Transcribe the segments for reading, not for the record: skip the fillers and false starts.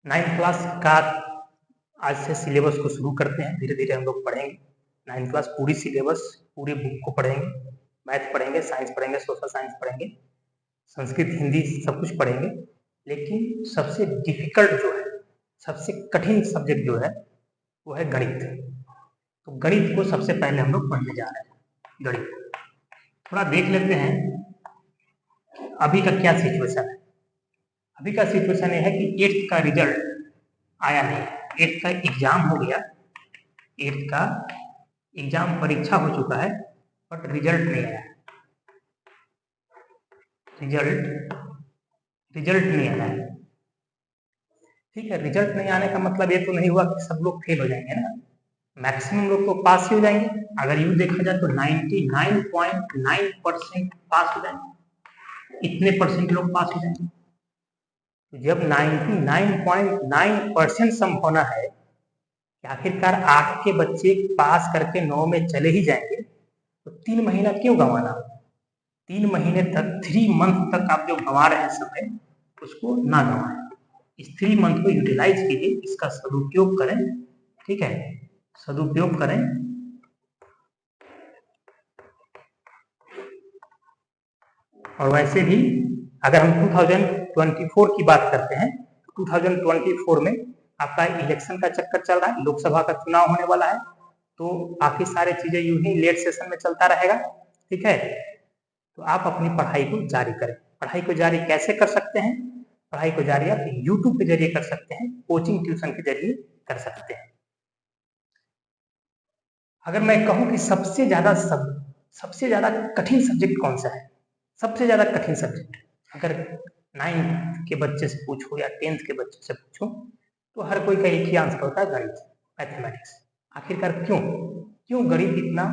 9th class का आज से सिलेबस को शुरू करते हैं। धीरे धीरे हम लोग पढ़ेंगे 9th क्लास पूरी सिलेबस, पूरी बुक को पढ़ेंगे। मैथ पढ़ेंगे, साइंस पढ़ेंगे, सोशल साइंस पढ़ेंगे, संस्कृत, हिंदी सब कुछ पढ़ेंगे। लेकिन सबसे डिफिकल्ट जो है, सबसे कठिन सब्जेक्ट जो है वो है गणित। तो गणित को सबसे पहले हम लोग पढ़ने जा रहे हैं। गणित थोड़ा देख लेते हैं अभी का क्या सिचुएशन है। अभी का सिचुएशन ये है कि 8th का रिजल्ट आया नहीं। 8th का एग्जाम हो गया, 8th का एग्जाम परीक्षा हो चुका है, बट रिजल्ट नहीं आया। रिजल्ट नहीं आया है। ठीक है, रिजल्ट नहीं आने का मतलब ये तो नहीं हुआ कि सब लोग फेल हो जाएंगे ना। मैक्सिमम लोग तो पास ही हो जाएंगे। अगर यूं देखा जाए तो 99.9% पास हो जाएंगे, इतने परसेंट लोग पास हो जाएंगे। तो जब 99.9% संभावना है कि आखिरकार 8 के बच्चे पास करके 9 में चले ही जाएंगे, तो 3 महीना क्यों गंवाना। 3 महीने तक, 3 मंथ तक आप जो गंवा रहे हैं समय, उसको ना गंवाएं। इस 3 मंथ को यूटिलाइज कीजिए, इसका सदुपयोग करें। ठीक है, सदुपयोग करें। और वैसे भी अगर हम 2024 की बात करते हैं, 2024 में आपका इलेक्शन का चक्कर चल रहा है, लोकसभा का चुनाव होने वाला है, तो बाकी सारी चीजें यूं ही लेट सेशन में चलता रहेगा। ठीक है, तो आप अपनी पढ़ाई को जारी करें। पढ़ाई को जारी कैसे कर सकते हैं? पढ़ाई को जारी आप यूट्यूब के जरिए कर सकते हैं, कोचिंग ट्यूशन के जरिए कर सकते हैं। अगर मैं कहूं कि सबसे ज्यादा कठिन सब्जेक्ट कौन सा है, सबसे ज्यादा कठिन सब्जेक्ट, अगर 9th के बच्चे से पूछो या 10th के बच्चे से पूछो, तो हर कोई का एक ही आंसर होता है, गणित, मैथमेटिक्स। आखिरकार क्यों गणित इतना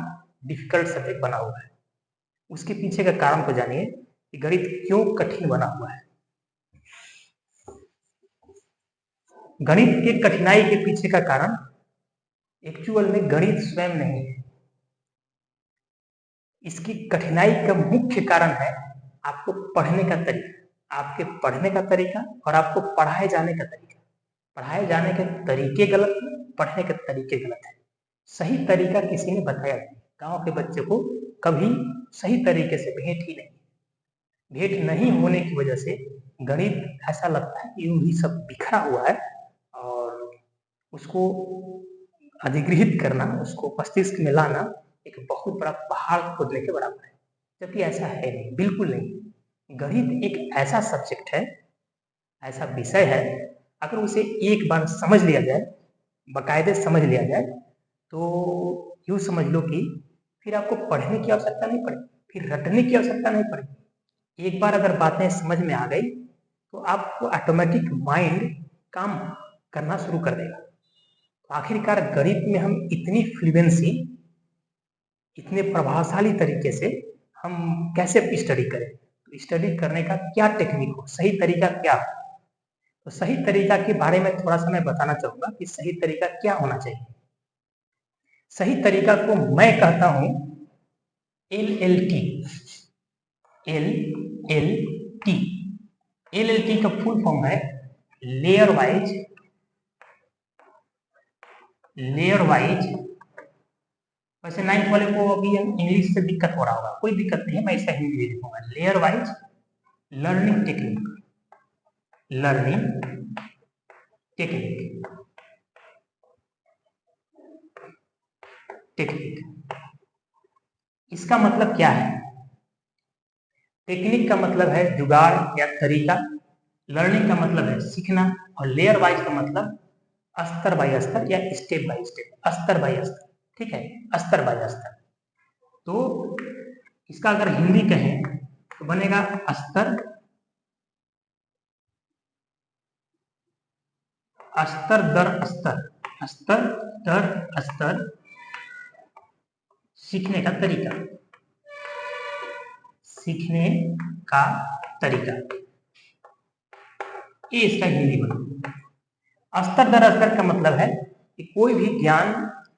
डिफिकल्ट सब्जेक्ट बना हुआ है? उसके पीछे का कारण को जानिए कि गणित क्यों कठिन बना हुआ है। गणित के कठिनाई के पीछे का कारण एक्चुअल में गणित स्वयं नहीं है। इसकी कठिनाई का मुख्य कारण है आपको पढ़ने का तरीका, आपके पढ़ने का तरीका और आपको पढ़ाए जाने का तरीका। पढ़ाए जाने के तरीके गलत है, पढ़ने के तरीके गलत है। सही तरीका किसी ने बताया नहीं। गांव के बच्चे को कभी सही तरीके से भेंट ही नहीं, भेंट नहीं होने की वजह से गणित ऐसा लगता है कि यूं ही सब बिखरा हुआ है, और उसको अधिगृहित करना, उसको मस्तिष्क में लाना एक बहुत बड़ा पहाड़ खोदने के बराबर है। जबकि ऐसा है नहीं, बिल्कुल नहीं। गणित एक ऐसा सब्जेक्ट है, ऐसा विषय है, अगर उसे एक बार समझ लिया जाए, बाकायदे समझ लिया जाए, तो यूं समझ लो कि फिर आपको पढ़ने की आवश्यकता नहीं पड़ेगी, फिर रटने की आवश्यकता नहीं पड़ेगी। एक बार अगर बातें समझ में आ गई तो आपको ऑटोमेटिक माइंड काम करना शुरू कर देगा। तो आखिरकार गणित में हम इतनी फ्लुएंसी, इतने प्रभावशाली तरीके से हम कैसे स्टडी करें? तो स्टडी करने का क्या टेक्निक हो, सही तरीका क्या हो? तो सही तरीका के बारे में थोड़ा सा मैं बताना चाहूंगा कि सही तरीका क्या होना चाहिए। सही तरीका को मैं कहता हूं LLT। LLT, LLT का फुल फॉर्म है लेयर वाइज। वैसे 9th वाले को अभी इंग्लिश से दिक्कत हो रहा होगा, कोई दिक्कत नहीं है, मैं इसे हिंदी में लिखूंगा। Layer wise learning technique. इसका मतलब क्या है? टेक्निक का मतलब है जुगाड़ या तरीका, लर्निंग का मतलब है सीखना, और लेयर वाइज का मतलब स्तर बाय स्तर या स्टेप बाय स्टेप, स्तर बाय स्तर। ठीक है, स्तर बाय स्तर। तो इसका अगर हिंदी कहें तो बनेगा स्तर दर स्तर सीखने का तरीका, ये इसका हिंदी बना। स्तर दर स्तर का मतलब है कि कोई भी ज्ञान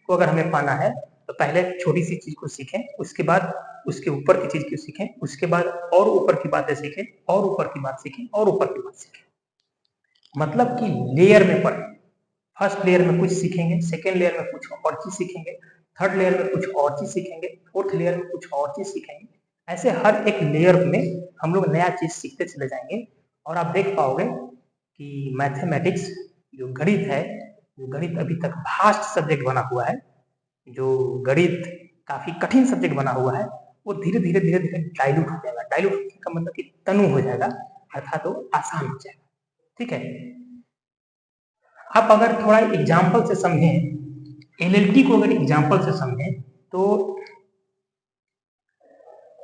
को अगर हमें पाना है तो पहले छोटी सी चीज को सीखें, उसके बाद उसके ऊपर की चीज को सीखें, उसके बाद और ऊपर की बातें सीखें, और ऊपर की बात सीखें, और ऊपर की बात सीखें। मतलब कि लेयर में पढ़े। फर्स्ट लेयर में कुछ सीखेंगे, सेकेंड लेयर में कुछ और चीज सीखेंगे, थर्ड लेयर में कुछ और चीज सीखेंगे, फोर्थ लेयर में कुछ और चीज सीखेंगे। ऐसे हर एक लेयर में हम लोग नया चीज सीखते चले जाएंगे। और आप देख पाओगे कि मैथमेटिक्स जो गणित है, जो गणित अभी तक भास्ट सब्जेक्ट बना हुआ है, जो गणित काफी कठिन सब्जेक्ट बना हुआ है, वो धीरे धीरे धीरे धीरे डाइल्यूट हो जाएगा। डाइल्यूट का मतलब कि तनु हो जाएगा, अर्थात वो आसान हो जाएगा। ठीक है, आप अगर थोड़ा एग्जाम्पल से समझें, एलएलटी को अगर एग्जाम्पल से समझें, तो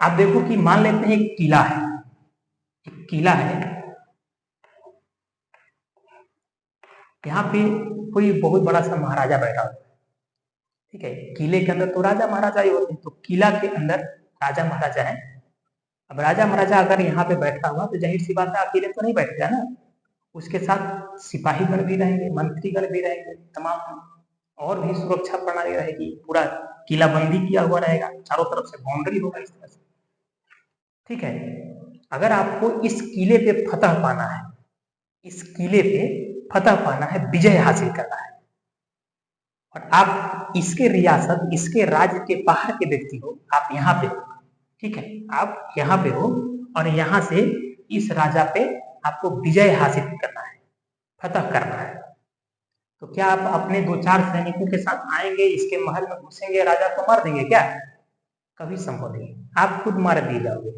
आप देखो कि मान लेते हैं एक किला है, एक किला है, यहाँ पे कोई बहुत बड़ा सा महाराजा बैठा हुआ है। ठीक है, किले के अंदर तो राजा महाराजा ही होते हैं, तो किला के अंदर राजा महाराजा है। अब राजा महाराजा अगर यहाँ पे बैठा हुआ तो जाहिर सी बात है अकेले तो नहीं बैठेगा ना, उसके साथ सिपाहीगण भी रहेंगे, मंत्रीगण भी रहेंगे, तमाम और भी सुरक्षा प्रणाली रहेगी, पूरा किला बंदी किया हुआ रहेगा, चारों तरफ से बाउंड्री होगा इस तरह से। ठीक है, अगर आपको इस किले पे फतह पाना है, इस किले पे फतह पाना है, विजय हासिल करना है, और आप इसके रियासत, इसके राज्य के बाहर के व्यक्ति हो, आप यहाँ पे हो। ठीक है, आप यहाँ पे हो और यहाँ से इस राजा पे आपको विजय हासिल करना है, फतह करना है। तो क्या आप अपने 2-4 सैनिकों के साथ आएंगे, इसके महल में घुसेंगे, राजा को मार देंगे क्या? कभी संभव नहीं, आप खुद मार दिए जाओगे।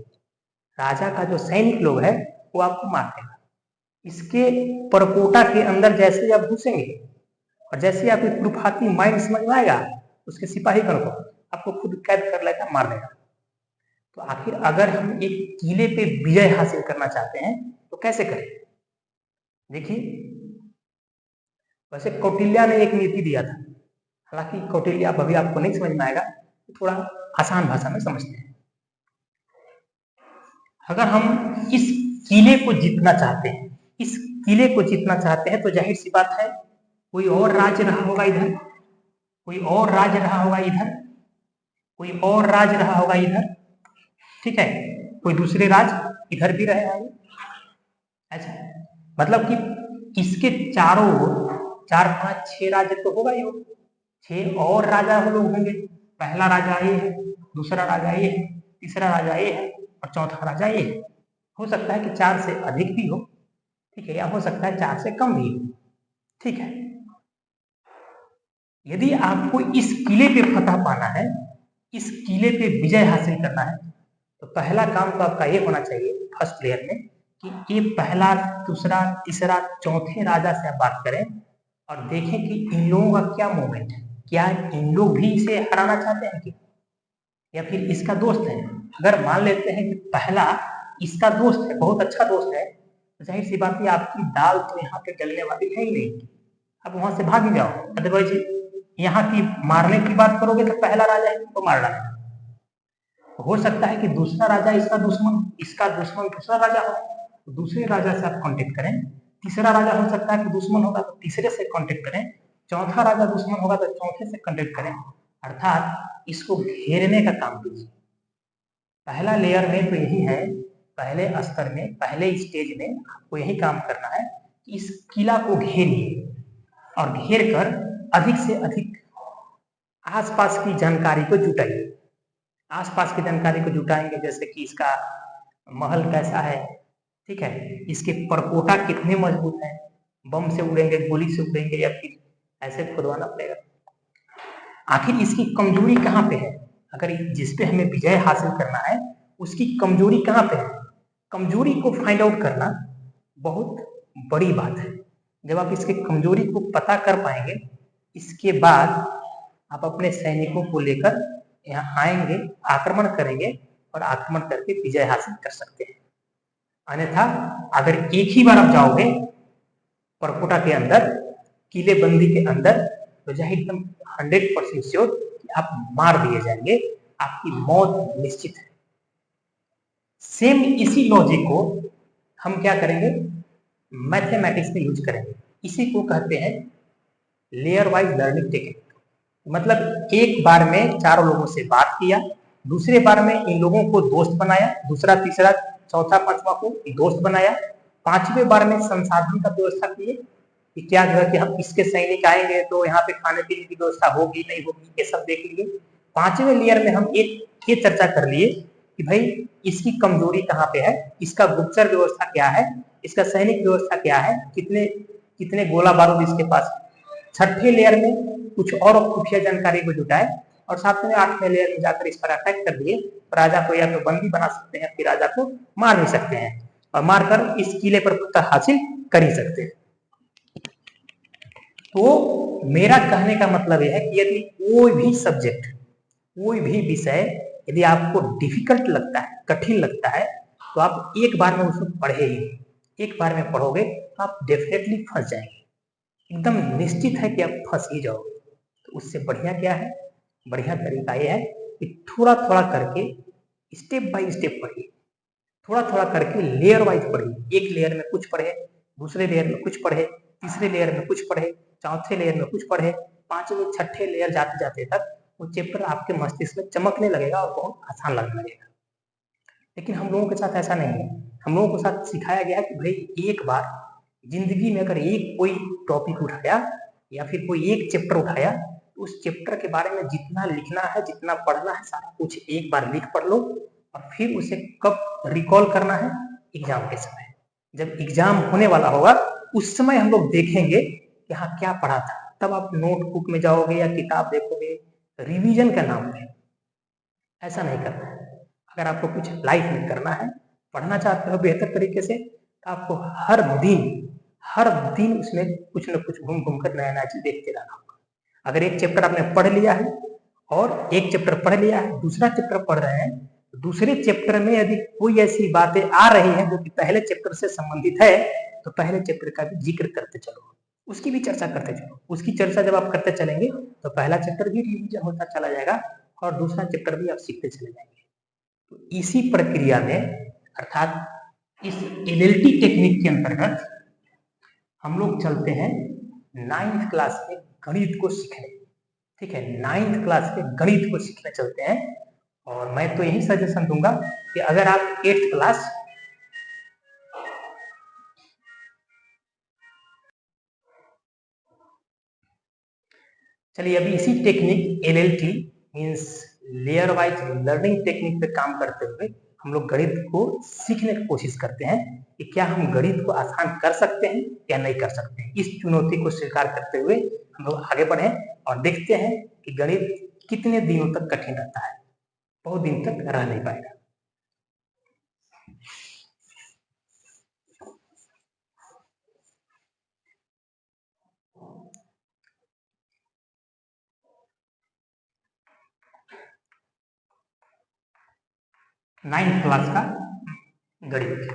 राजा का जो सैनिक लोग है वो आपको मार देगा। इसके परकोटा के अंदर जैसे ही आप घुसेंगे और जैसे ही आपकी खुरफाती माइंड समझ में आएगा, उसके सिपाहीगण को आपको खुद कैद कर लेगा, मार देगा। तो आखिर अगर हम एक किले पे विजय हासिल करना चाहते हैं तो कैसे करें? देखिए, वैसे कौटिल्य ने एक नीति दिया था, हालांकि कौटिल्य अभी आपको नहीं समझ में आएगा, तो थोड़ा आसान भाषा में समझते हैं। अगर हम इस किले को जीतना चाहते हैं, इस किले को जीतना चाहते हैं, तो जाहिर सी बात है कोई और राज्य रहा होगा इधर, कोई और राज्य रहा होगा इधर, कोई और राज्य रहा होगा इधर। ठीक है, कोई दूसरे राज्य इधर भी रहे होंगे। अच्छा, मतलब कि इसके चारों ओर 4-5-6 राज्य तो होगा ही, 6 और राजा लोग होंगे। पहला राजा ये है, दूसरा राजा ये है, तीसरा राजा ये है और चौथा राजा ये है। हो सकता है कि 4 से अधिक भी हो, ठीक है, या हो सकता है 4 से कम भी हो। ठीक है, यदि आपको इस किले पे फतह पाना है, इस किले पे विजय हासिल करना है, तो पहला काम तो आपका ये होना चाहिए फर्स्ट लेयर में कि ये पहला, दूसरा, तीसरा, चौथे राजा से आप बात करें और देखें कि इन लोगों का क्या मूवमेंट है, क्या इन लोग भी इसे हराना चाहते हैं क्या, या फिर इसका दोस्त है। अगर मान लेते हैं कि पहला इसका दोस्त है, बहुत अच्छा दोस्त है, तो जाहिर सी बात है आपकी दाल तो यहाँ पे गलने वाली है ही नहीं, अब वहां से भाग ही जाओ। अदरवाइज यहाँ की मारने की बात करोगे तो पहला राजा तो मार डालेगा। हो सकता है कि दूसरा राजा इसका दुश्मन दूसरा राजा हो, तो दूसरे राजा से आप कांटेक्ट करें। तीसरा राजा हो सकता है कि दुश्मन होगा तो तीसरे से कांटेक्ट करें। चौथा राजा दुश्मन होगा तो चौथे से कांटेक्ट करें, अर्थात इसको घेरने का काम कीजिए। पहला लेयर में तो यही है, पहले स्तर में, पहले स्टेज में आपको यही काम करना है कि इस किला को घेरिए और घेर कर अधिक से अधिक आसपास की जानकारी को जुटाइए। आसपास की जानकारी को जुटाएंगे, जैसे कि इसका महल कैसा है, ठीक है, इसके परकोटा कितने मजबूत हैं, बम से उड़ेंगे, गोली से उड़ेंगे, या फिर ऐसे खुदवाना पड़ेगा। आखिर इसकी कमजोरी कहाँ पे है, अगर जिस पे हमें विजय हासिल करना है उसकी कमजोरी कहाँ पे है। कमजोरी को फाइंड आउट करना बहुत बड़ी बात है। जब आप इसकी कमजोरी को पता कर पाएंगे, इसके बाद आप अपने सैनिकों को लेकर यहाँ आएंगे, आक्रमण करेंगे और आक्रमण करके विजय हासिल कर सकते हैं। अन्यथा अगर एक ही बार आप जाओगे परकोटा के अंदर, किले बंदी के अंदर, तो जाहिर एकदम 100% श्योर कि आप मार दिए जाएंगे, आपकी मौत निश्चित है। सेम इसी लॉजिक को हम क्या करेंगे, मैथमेटिक्स में यूज करेंगे। इसी को कहते हैं लेयर वाइज लर्निंग टेक्निक। मतलब एक बार में 4 लोगों से बात किया, दूसरे बार में इन लोगों को दोस्त बनाया, दूसरा, तीसरा, चौथा, पांचवा को दोस्त बनाया, 5वें बार में संसाधन का व्यवस्था किए कि क्या जो है कि हम इसके सैनिक आएंगे तो यहाँ पे खाने पीने की व्यवस्था होगी नहीं होगी, ये सब देख लिए। 5वें लेयर में हम एक ये चर्चा कर लिए कि भाई इसकी कमजोरी कहाँ पे है, इसका गुप्तचर व्यवस्था क्या है, इसका सैनिक व्यवस्था क्या है, कितने कितने गोला बारूद इसके पास। 6ठे लेयर में कुछ और खुफिया जानकारी को जुटाए और 7वें 8वें लेयर में जाकर इस पर अटैक कर दिए। राजा को या तो बंदी बना सकते हैं, फिर राजा को मार भी सकते हैं और मारकर इस किले पर फतह हासिल कर ही सकते हैं। तो मेरा कहने का मतलब यह है कि यदि कोई भी सब्जेक्ट, कोई भी विषय यदि आपको डिफिकल्ट लगता है, कठिन लगता है, तो आप एक बार में उसको पढ़े ही, एक बार में पढ़ोगे तो आप डेफिनेटली फंस जाएंगे, एकदम निश्चित है कि आप फंस ही जाओगे। तो उससे बढ़िया क्या है, बढ़िया तरीका यह है कि थोड़ा थोड़ा करके स्टेप बाय स्टेप पढ़िए, थोड़ा थोड़ा करके लेयर वाइज पढ़िए। एक लेयर में कुछ पढ़े, दूसरे लेयर में कुछ पढ़े, तीसरे लेयर में कुछ पढ़े, चौथे लेयर में कुछ पढ़े, 5वें 6ठे लेयर जाते जाते तक वो चैप्टर आपके मस्तिष्क में चमकने लगेगा और बहुत आसान लगने लगेगा। लेकिन हम लोगों के साथ ऐसा नहीं है। हम लोगों के साथ सिखाया गया है कि भाई एक बार जिंदगी में अगर एक कोई टॉपिक उठाया या फिर कोई एक चैप्टर उठाया तो उस चैप्टर के बारे में जितना लिखना है, जितना पढ़ना है, सारा कुछ एक बार लिख पढ़ लो और फिर उसे कब रिकॉल करना है, एग्जाम के समय। जब एग्जाम होने वाला होगा उस समय हम लोग देखेंगे कि हाँ क्या पढ़ा था, तब आप नोटबुक में जाओगे या किताब देखोगे। रिवीजन का नाम है, ऐसा नहीं करना है। अगर आपको कुछ लाइफ में करना है, पढ़ना चाहते हो बेहतर तरीके से, तो आपको हर दिन उसमें कुछ न कुछ घूम घूम कर नया नया चीज देखते रहना होगा। अगर एक चैप्टर आपने पढ़ लिया है और एक चैप्टर पढ़ लिया है, दूसरा चैप्टर पढ़ रहे हैं, तो दूसरे चैप्टर में यदि कोई ऐसी बातें आ रही हैं जो कि पहले चैप्टर से संबंधित है, तो पहले चैप्टर का भी जिक्र करते चलो, उसकी भी चर्चा करते चलो। उसकी चर्चा जब आप करते चलेंगे तो पहला चैप्टर भी रिवीजन होता चला जाएगा और दूसरा चैप्टर भी आप सीखते चले जाएंगे। तो इसी प्रक्रिया में, अर्थात इस एलएलटी टेक्निक के अंतर्गत हम लोग चलते हैं 9th क्लास के गणित को सीखने। ठीक है, 9th क्लास के गणित को सीखने चलते हैं। और मैं तो यही सजेशन दूंगा कि अगर आप 8th क्लास चलिए अभी इसी technique LLT means layer wise learning technique पे काम करते हुए हम लोग गणित को सीखने की कोशिश करते हैं कि क्या हम गणित को आसान कर सकते हैं या नहीं कर सकते हैं। इस चुनौती को स्वीकार करते हुए हम लोग आगे बढ़े और देखते हैं कि गणित कितने दिनों तक कठिन रहता है, बहुत दिन तक रह नहीं पाएगा। नाइन्थ क्लास का गणित।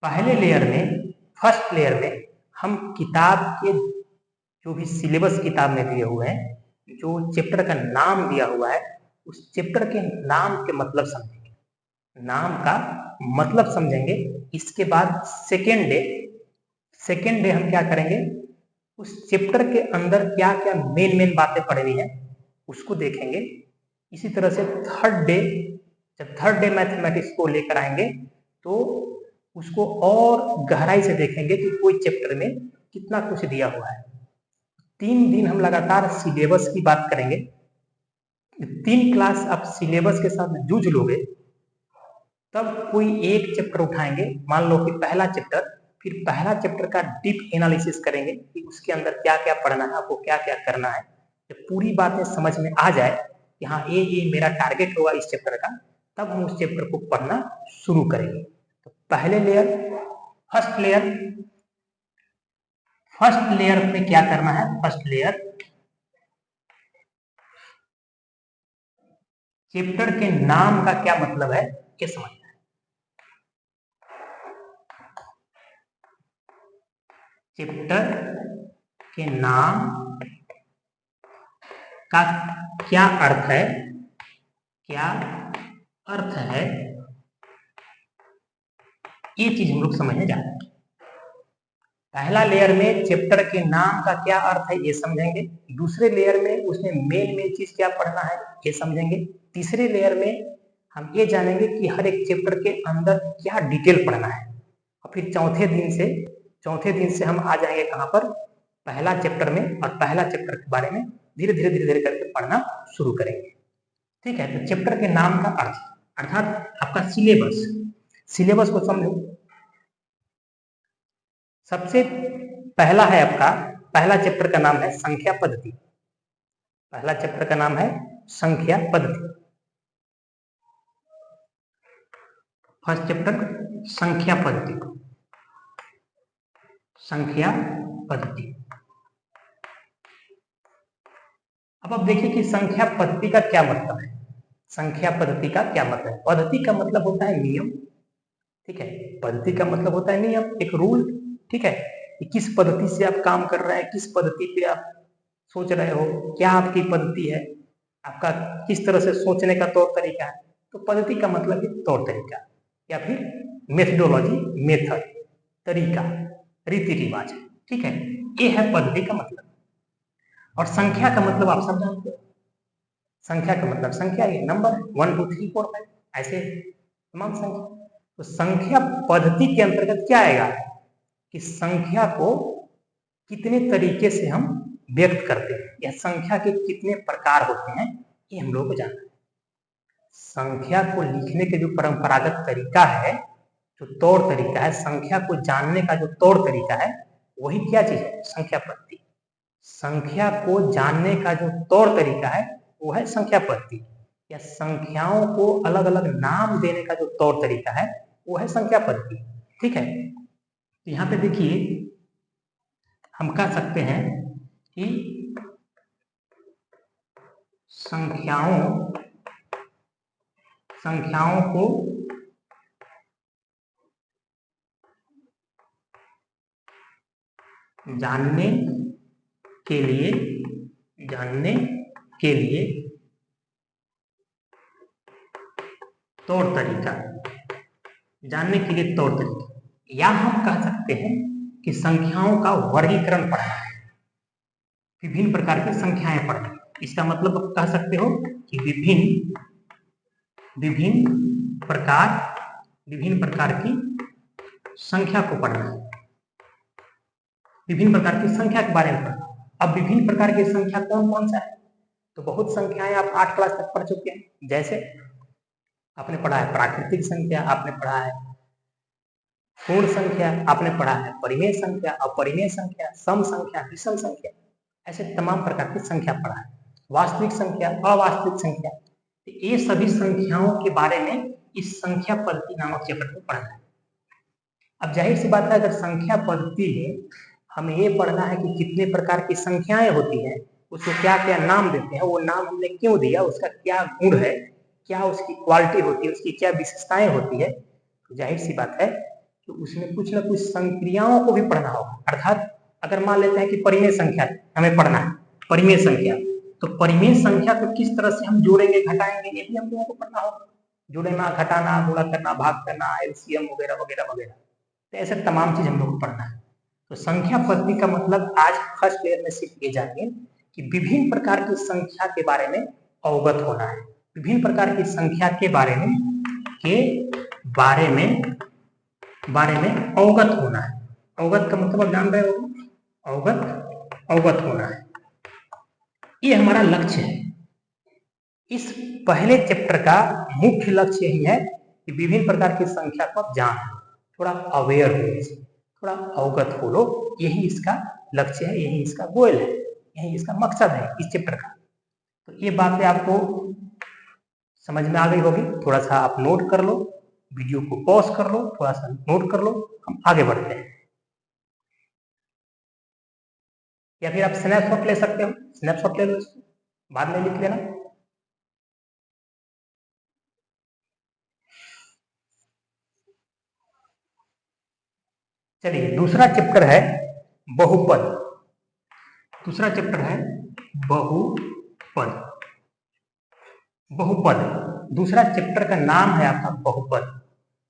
पहले लेयर में, फर्स्ट लेयर में हम किताब के जो भी सिलेबस किताब में दिए हुए हैं, जो चैप्टर का नाम दिया हुआ है, उस चैप्टर के नाम के मतलब समझेंगे, नाम का मतलब समझेंगे। इसके बाद सेकेंड डे हम क्या करेंगे, उस चैप्टर के अंदर क्या क्या मेन बातें पढ़नी है उसको देखेंगे। इसी तरह से जब थर्ड डे मैथमेटिक्स को लेकर आएंगे तो उसको और गहराई से देखेंगे कि कोई चैप्टर में कितना कुछ दिया हुआ है। 3 दिन हम लगातार सिलेबस की बात करेंगे। 3 क्लास आप सिलेबस के साथ जूझ लोगे तब कोई एक चैप्टर उठाएंगे, मान लो कि पहला चैप्टर, फिर पहला चैप्टर का डीप एनालिसिस करेंगे कि उसके अंदर क्या क्या पढ़ना है, आपको क्या क्या करना है। जब पूरी बातें समझ में आ जाए कि हाँ ये मेरा टारगेट होगा इस चैप्टर का, तब हम उस चैप्टर को पढ़ना शुरू करेंगे। तो पहले लेयर, फर्स्ट लेयर में क्या करना है, फर्स्ट लेयर चैप्टर के नाम का क्या मतलब है ये समझना है। चैप्टर के नाम का क्या अर्थ है, क्या अर्थ है, ये चीज हम लोग समझने जा रहे हैं। पहला लेयर में चैप्टर के नाम का क्या अर्थ है ये समझेंगे, दूसरे लेयर में उसमें मेन चीज क्या पढ़ना है ये समझेंगे, तीसरे लेयर में हम ये जानेंगे कि हर एक चैप्टर के अंदर क्या डिटेल पढ़ना है, और फिर चौथे दिन से हम आ जाएंगे कहाँ पर, पहला चैप्टर में, और पहला चैप्टर के बारे में धीरे धीरे करके पढ़ना शुरू करेंगे। ठीक है, तो चैप्टर के नाम का अर्थ अर्थात आपका सिलेबस को समझो। सबसे पहला है आपका, पहला चैप्टर का नाम है संख्या पद्धति। पहला चैप्टर का नाम है संख्या पद्धति। फर्स्ट चैप्टर संख्या पद्धति। संख्या पद्धति। अब आप देखिए कि संख्या पद्धति का क्या मतलब है। संख्या पद्धति का क्या मतलब है? पद्धति का मतलब होता है नियम। ठीक है, पद्धति का मतलब होता है नियम, एक रूल। ठीक है, कि किस पद्धति से आप काम कर रहे हैं, किस पद्धति पे आप सोच रहे हो, क्या आपकी पद्धति है, आपका किस तरह से सोचने का तौर तरीका है। तो पद्धति का मतलब है तौर तरीका, या फिर मेथडोलॉजी, मेथड, तरीका, रीति रिवाज। ठीक है, ये है पद्धति का मतलब। और संख्या का मतलब आप सब जानते हो। संख्या का मतलब संख्या, ये नंबर 1 2 3 4 5 ऐसे तमाम संख्या। तो संख्या पद्धति के अंतर्गत क्या आएगा कि संख्या को कितने तरीके से हम व्यक्त करते हैं, या संख्या के कितने प्रकार होते हैं, ये हम लोग को जानना है। संख्या को लिखने के जो परंपरागत तरीका है, जो तौर तरीका है, संख्या को जानने का जो तौर तरीका है, वही क्या चीज है? संख्या पद्धति। संख्या को जानने का जो तौर तरीका है वो है संख्या पद्धति, या संख्याओं को अलग अलग नाम देने का जो तौर तरीका है वो है संख्या पद्धति। ठीक है, तो यहाँ पे देखिए हम कह सकते हैं कि संख्याओं को जानने के लिए तौर तरीका, या हम कह सकते हैं कि संख्याओं का वर्गीकरण पढ़ना है, विभिन्न प्रकार की संख्याएं पढ़ना। इसका मतलब आप कह सकते हो कि विभिन्न प्रकार की संख्या को पढ़ना है, विभिन्न प्रकार की संख्या के बारे में पढ़ना। अब विभिन्न प्रकार की संख्या कौन कौन सा है? तो बहुत संख्याएं आप 8 क्लास तक पढ़ चुके हैं। जैसे आपने पढ़ा है प्राकृतिक संख्या, आपने पढ़ा है पूर्ण संख्या, आपने पढ़ा है परिमेय संख्या, अपरिमेय संख्या, सम संख्या, विषम संख्या, ऐसे तमाम प्रकार की संख्या पढ़ा है। वास्तविक संख्या, अवास्तविक संख्या, तो ये सभी संख्याओं के बारे में इस संख्या पद्धति नामक चैप्टर को पढ़ना है। अब जाहिर सी बात है, अगर संख्या पद्धति में हमें ये पढ़ना है कि कितने प्रकार की संख्याएं होती हैं, उसको क्या क्या नाम देते हैं, वो नाम हमने क्यों दिया, उसका क्या गुण है, क्या उसकी क्वालिटी होती है, उसकी क्या विशेषताएं होती है, तो जाहिर सी बात है कि उसमें कुछ ना कुछ संक्रियाओं को भी पढ़ना होगा। अर्थात अगर मान लेते हैं कि परिमेय संख्या हमें पढ़ना है, परिमेय संख्या, तो परिमेय संख्या को किस तरह से हम जोड़ेंगे, घटाएंगे, ये भी हम लोगों को पढ़ना होगा। जोड़ना, घटाना, गुणा करना, भाग करना, एलसीएम वगैरह वगैरह वगैरह, तो ऐसे तमाम चीज हम लोग को पढ़ना है। तो संख्या पद्धति का मतलब आज फर्स्ट लेयर में सिर्फ ये जानिए कि विभिन्न प्रकार की संख्या के बारे में अवगत होना है, विभिन्न प्रकार की संख्या के बारे में अवगत होना है। अवगत का मतलब जान रहे हो, अवगत होना है, ये हमारा लक्ष्य है। इस पहले चैप्टर का मुख्य लक्ष्य यही है कि विभिन्न प्रकार की संख्या को आप जान, थोड़ा अवेयर हो, थोड़ा अवगत हो लो, यही इसका लक्ष्य है, यही इसका गोल है, यही इसका मकसद है इस चैप्टर का। तो ये बातें आपको समझ में आ गई होगी। थोड़ा सा आप नोट कर लो, वीडियो को पॉज कर लो, थोड़ा सा नोट कर लो, हम आगे बढ़ते हैं। या फिर आप स्नैपशॉट ले सकते हो, स्नैपशॉट ले लो, बाद में लिख लेना। चलिए, दूसरा चैप्टर है बहुपद। दूसरा चैप्टर है बहुपद। दूसरा चैप्टर का नाम है आपका बहुपद।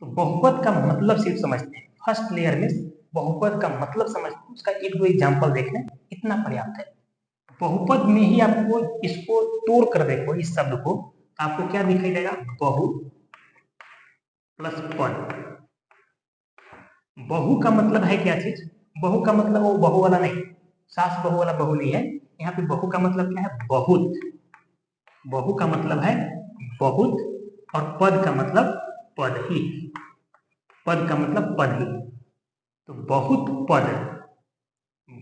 तो बहुपद का मतलब सिर्फ समझते हैं। फर्स्ट लेयर में बहुपद का मतलब समझ, उसका एक दो एग्जाम्पल देख लें, इतना पर्याप्त है। बहुपद में ही आपको इसको तोड़ कर देखो, इस शब्द को, आपको क्या दिखाई देगा, बहु प्लस पद। बहु का मतलब है क्या चीज, बहु का मतलब वो बहु वाला नहीं, सास बहु वाला बहु नहीं है, यहाँ पे बहु का मतलब क्या है, बहुत। बहु का मतलब है बहुत, और पद का मतलब पद ही, पद का मतलब पद ही। तो बहुत पद,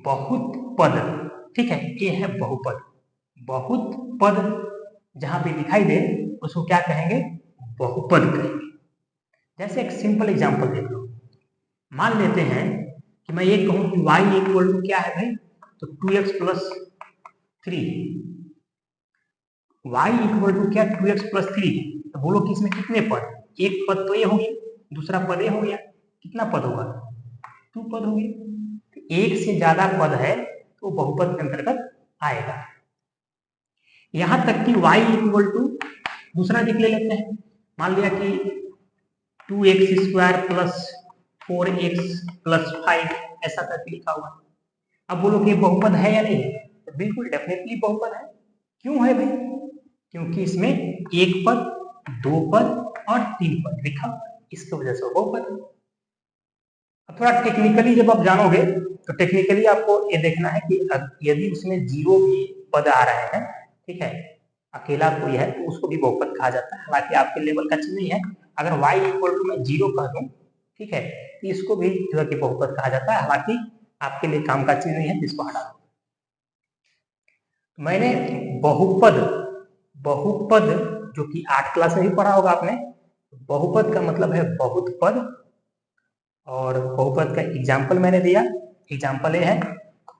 बहुत पद, ठीक है, ये है बहुपद। बहुत पद जहां पे दिखाई दे उसको क्या कहेंगे, बहुपद कहेंगे। जैसे एक सिंपल एग्जांपल देख लो, मान लेते हैं कि मैं ये कहूं कि y इक्वल टू क्या है भाई, तो 2x plus 3। y equal to क्या, 2x प्लस 3। तो बोलो कि इसमें कितने पद, एक पद तो ये हो गया, दूसरा पद ये हो गया, कितना पद होगा, 2 पद हो गए। एक से ज्यादा पद है तो बहुपद के अंतर्गत आएगा। यहां तक कि y इक्वल टू दूसरा दिख ले लेते हैं, मान लिया कि 2x square plus 4x plus 5 ऐसा करके लिखा हुआ है। अब बोलो कि बहुपद है या नहीं है, तो बिल्कुल डेफिनेटली बहुपद है। क्यों है भाई, क्योंकि इसमें एक पद, दो पद और तीन पद लिखा हुआ है, इसकी वजह से बहुपद है। अब थोड़ा टेक्निकली जब आप जानोगे तो टेक्निकली आपको ये देखना है कि यदि उसमें जीरो भी पद आ रहे हैं, ठीक है, अकेला कोई है तो उसको भी बहुपद कहा जाता है। हालांकि आपके लेवल का चीज नहीं है, अगर y इक्वल टू मैं 0 कह दूं, ठीक है, तो इसको भी जो है कि बहुपद कहा जाता है। हालांकि आपके लिए काम का चीज नहीं है तो इसको हटा दो। मैंने बहुपद, बहुपद जो कि 8 क्लास में भी पढ़ा होगा आपने, बहुपद का मतलब है बहुत पद। और बहुपद का एग्जाम्पल मैंने दिया, एग्जाम्पल ये है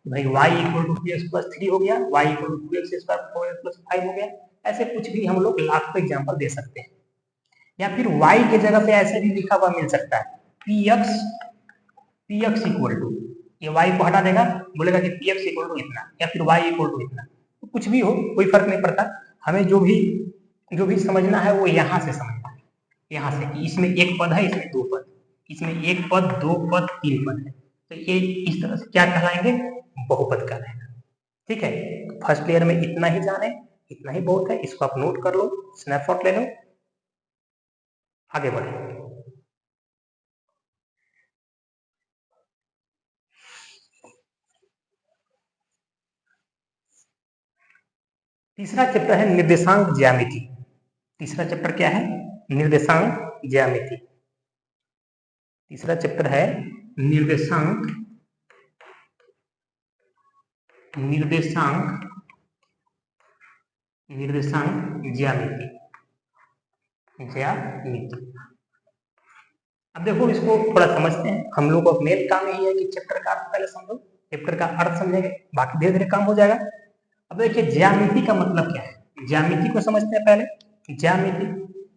भाई y equal to 2x plus 3 हो गया, y equal to 2x square 4x plus 5 हो गया। ऐसे कुछ भी हम लोग लाखों एग्जाम्पल दे सकते हैं। या फिर y के जगह पे ऐसे भी लिखा हुआ मिल सकता है, px इक्वल टू, ये y को हटा देगा, बोलेगा कि px इक्वल टू इतना, या फिर y इक्वल टू इतना। तो कुछ भी हो कोई फर्क नहीं पड़ता, हमें जो भी समझना है वो यहाँ से समझना है, यहाँ से कि इसमें एक पद है, इसमें दो पद, इसमें एक पद, दो पद, तीन पद है, तो ये इस तरह से क्या कहलाएंगे, बहुपद कहलाएगा। ठीक है, फर्स्ट लेयर में इतना ही जाने, इतना ही बहुत है, इसको आप नोट कर लो, स्नैपशॉट ले लो, आगे बढ़े। तीसरा चैप्टर है निर्देशांक ज्यामिति। तीसरा चैप्टर क्या है, निर्देशांक ज्यामिति। तीसरा चैप्टर है निर्देशांक ज्यामिति। अब देखो इसको थोड़ा समझते हैं। हम लोग का मेन काम यही है कि चैप्टर का अर्थ पहले समझो, चैप्टर का अर्थ समझेंगे, बाकी धीरे धीरे काम हो जाएगा। अब देखिए ज्यामिति का मतलब क्या है, ज्यामिति को समझते हैं पहले।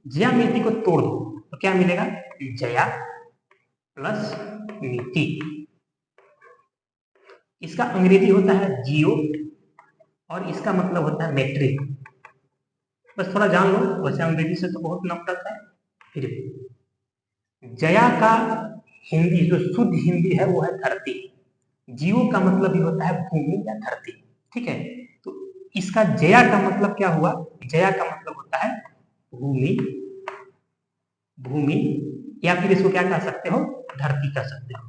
ज्यामिति को तोड़ दो तो क्या मिलेगा, जया प्लस मिति। इसका अंग्रेजी होता है जियो और इसका मतलब होता है मेट्रिक। बस थोड़ा जान लो, वैसे अंग्रेजी से तो बहुत नफरत है, फिर भी जया का हिंदी जो शुद्ध हिंदी है वो है धरती। जियो का मतलब ही होता है भूमि या धरती। ठीक है, तो इसका जया का मतलब क्या हुआ, जया का मतलब होता है भूमि, या फिर इसको क्या कह सकते हो, धरती कह सकते हो,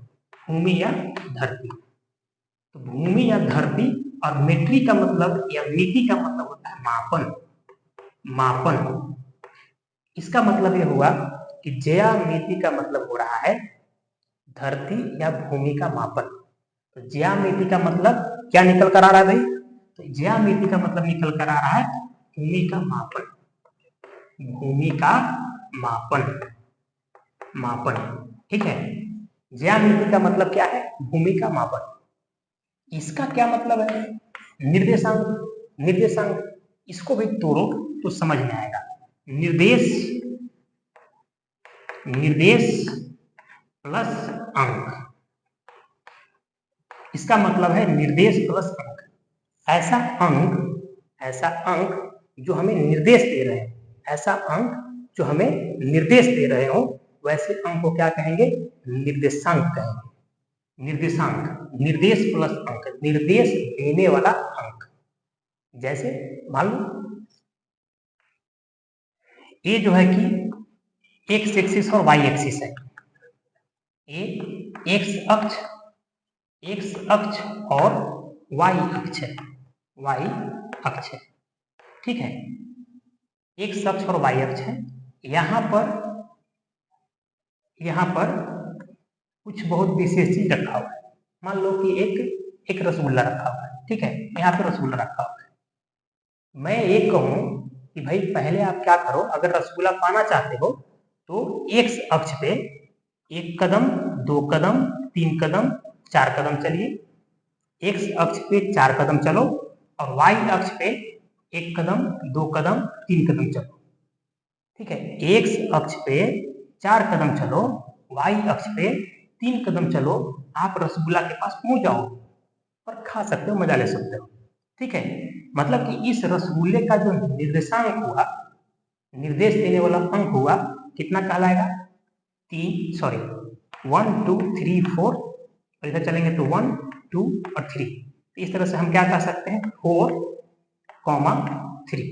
भूमि या धरती। तो भूमि या धरती, और मेट्री का मतलब या मिति का मतलब होता है मापन। इसका मतलब ये हुआ कि ज्यामिति का मतलब हो रहा है धरती या भूमि का मापन। तो ज्यामिति का मतलब क्या निकल कर आ रहा है भाई, तो ज्यामिति का मतलब निकल कर आ रहा है भूमि का मापन। ठीक है, ज्यामिति का मतलब क्या है, भूमि का मापन। इसका क्या मतलब है, निर्देशांक, इसको भी तोड़ो तो समझ में आएगा। निर्देश प्लस अंक, इसका मतलब है निर्देश प्लस अंक। ऐसा अंक जो हमें निर्देश दे रहे हैं, ऐसा अंक जो हमें निर्देश दे रहे हो, वैसे अंक को क्या कहेंगे, निर्देशांक कहेंगे। निर्देशांक, निर्देश प्लस अंक, निर्देश देने वाला अंक। जैसे मान लो ये जो है कि एक्स एक्सिस और वाई एक्सिस है, ये एक्स अक्ष और वाई अक्ष है, वाई अक्ष है, ठीक है। एक्स अक्ष और वाई अक्ष है। यहाँ पर कुछ बहुत विशेष चीज रखा हुआ है। मान लो कि एक रसगुल्ला रखा हुआ है, ठीक है, यहाँ पे रसगुल्ला रखा हुआ है। मैं एक कहूँ कि भाई पहले आप क्या करो, अगर रसगुल्ला पाना चाहते हो तो एक्स अक्ष पे 1 कदम 2 कदम 3 कदम 4 कदम चलिए, एक्स अक्ष पे 4 कदम चलो और वाई अक्ष पे 1 कदम 2 कदम 3 कदम चलो, ठीक है। एक्स अक्ष पे 4 कदम चलो, वाई अक्ष पे 3 कदम चलो, आप रसगुल्ला के पास पहुंच जाओ और खा सकते हो, मजा ले सकते हो, ठीक है। मतलब कि इस रसगुल्ले का जो निर्देशांक हुआ, निर्देश देने वाला अंक हुआ, कितना कहलाएगा? 1 2 3 4, और इधर चलेंगे तो 1 2 और 3। इस तरह से हम क्या कह सकते हैं? 4,3।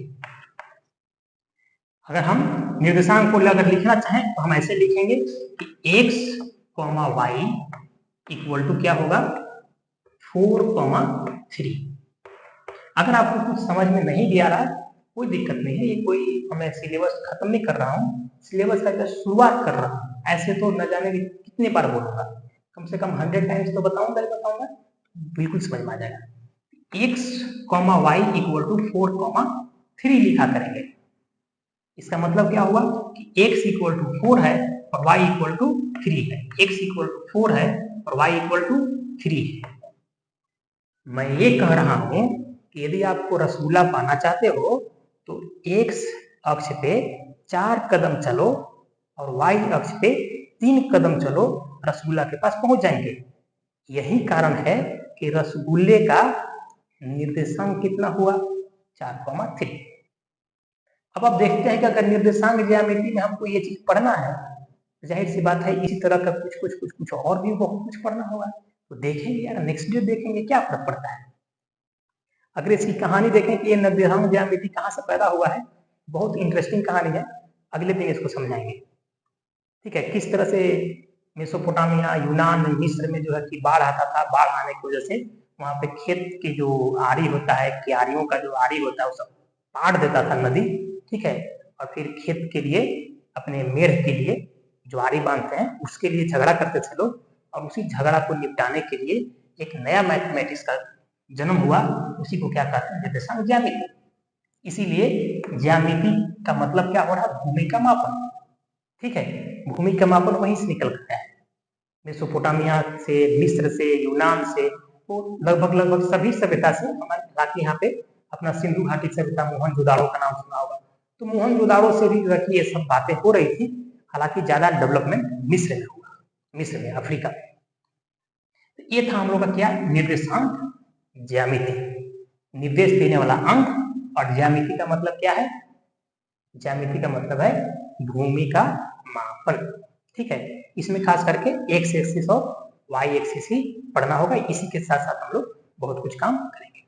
अगर हम निर्देशांक को अगर लिखना चाहें तो हम ऐसे लिखेंगे कि x, y इक्वल टू क्या होगा? 4,3। अगर आपको कुछ समझ में नहीं भी आ रहा है कोई दिक्कत नहीं है, ये कोई मैं सिलेबस खत्म नहीं कर रहा हूँ, सिलेबस का जस्ट शुरुआत कर रहा हूँ। ऐसे तो न जाने कितने बार बोलूंगा, कम से कम 100 टाइम्स तो बताऊंगा, बिल्कुल समझ में आ जाएगा। x, y इक्वल टू 4,3 लिखा करेंगे। इसका मतलब क्या हुआ कि x इक्वल टू 4 है और y इक्वल टू 3 है। x इक्वल टू 4 है और y इक्वल टू 3 है। मैं ये कह रहा हूं कि यदि आपको रसगुल्ला पाना चाहते हो तो x अक्ष पे 4 कदम चलो और y अक्ष पे 3 कदम चलो, रसगुल्ला के पास पहुंच जाएंगे। यही कारण है कि रसगुल्ले का निर्देशांक कितना हुआ? 4,3। अब आप देखते हैं कि अगर निर्देशांक ज्यामिति में हमको ये चीज पढ़ना है, जाहिर सी बात है इसी तरह का कुछ और भी बहुत कुछ पढ़ना होगा। तो देखेंगे यार, नेक्स्ट डे देखेंगे क्या फर्क पड़ता है। अगर इसकी कहानी देखें कि ये निर्देशांक ज्यामिति कहाँ से पैदा हुआ है, बहुत इंटरेस्टिंग कहानी है, अगले दिन इसको समझाएंगे, ठीक है। किस तरह से मेसोपोटामिया, यूनान, मिस्र में जो है कि बाढ़ आता था, बाढ़ आने की वजह से वहां पे खेत की जो आरी होता है, क्यारियों का जो आरी होता है, वो सब पाट देता था नदी, ठीक है। और फिर खेत के लिए, अपने मेढ़ के लिए जो आरी बांधते हैं उसके लिए झगड़ा करते थे लोग, और उसी झगड़ा को निपटाने के लिए एक नया मैथमेटिक्स का जन्म हुआ, उसी को क्या कहते हैं? निर्देशांक ज्यामिति। इसीलिए ज्यामिति का मतलब क्या हो रहा है? भूमि का मापन, ठीक है। भूमि का मापन वहीं से निकल कर है, मेसोपोटामिया से, मिस्र से, यूनान से, तो लगभग सभी सभ्यता से। हमारे हालांकि यहाँ पे अपना सिंधु घाटी सभ्यता, मोहनजोदाड़ो का नाम सुना होगा, तो मोहनजोदाड़ो से भी ये सब बातें हो रही थी। हालांकि ज्यादा डेवलपमेंट मिस्र में हुआ, मिस्र में, अफ्रीका में। ये था हम लोग का क्या? निर्देशांक ज्यामिति, निर्देश देने वाला अंक। और ज्यामिति का मतलब क्या है? ज्यामिति का मतलब है भूमि का मापन, ठीक है। इसमें खास करके एक्स एक्सिस और वाई एक्सिस ही पढ़ना होगा, इसी के साथ साथ हम लोग बहुत कुछ काम करेंगे।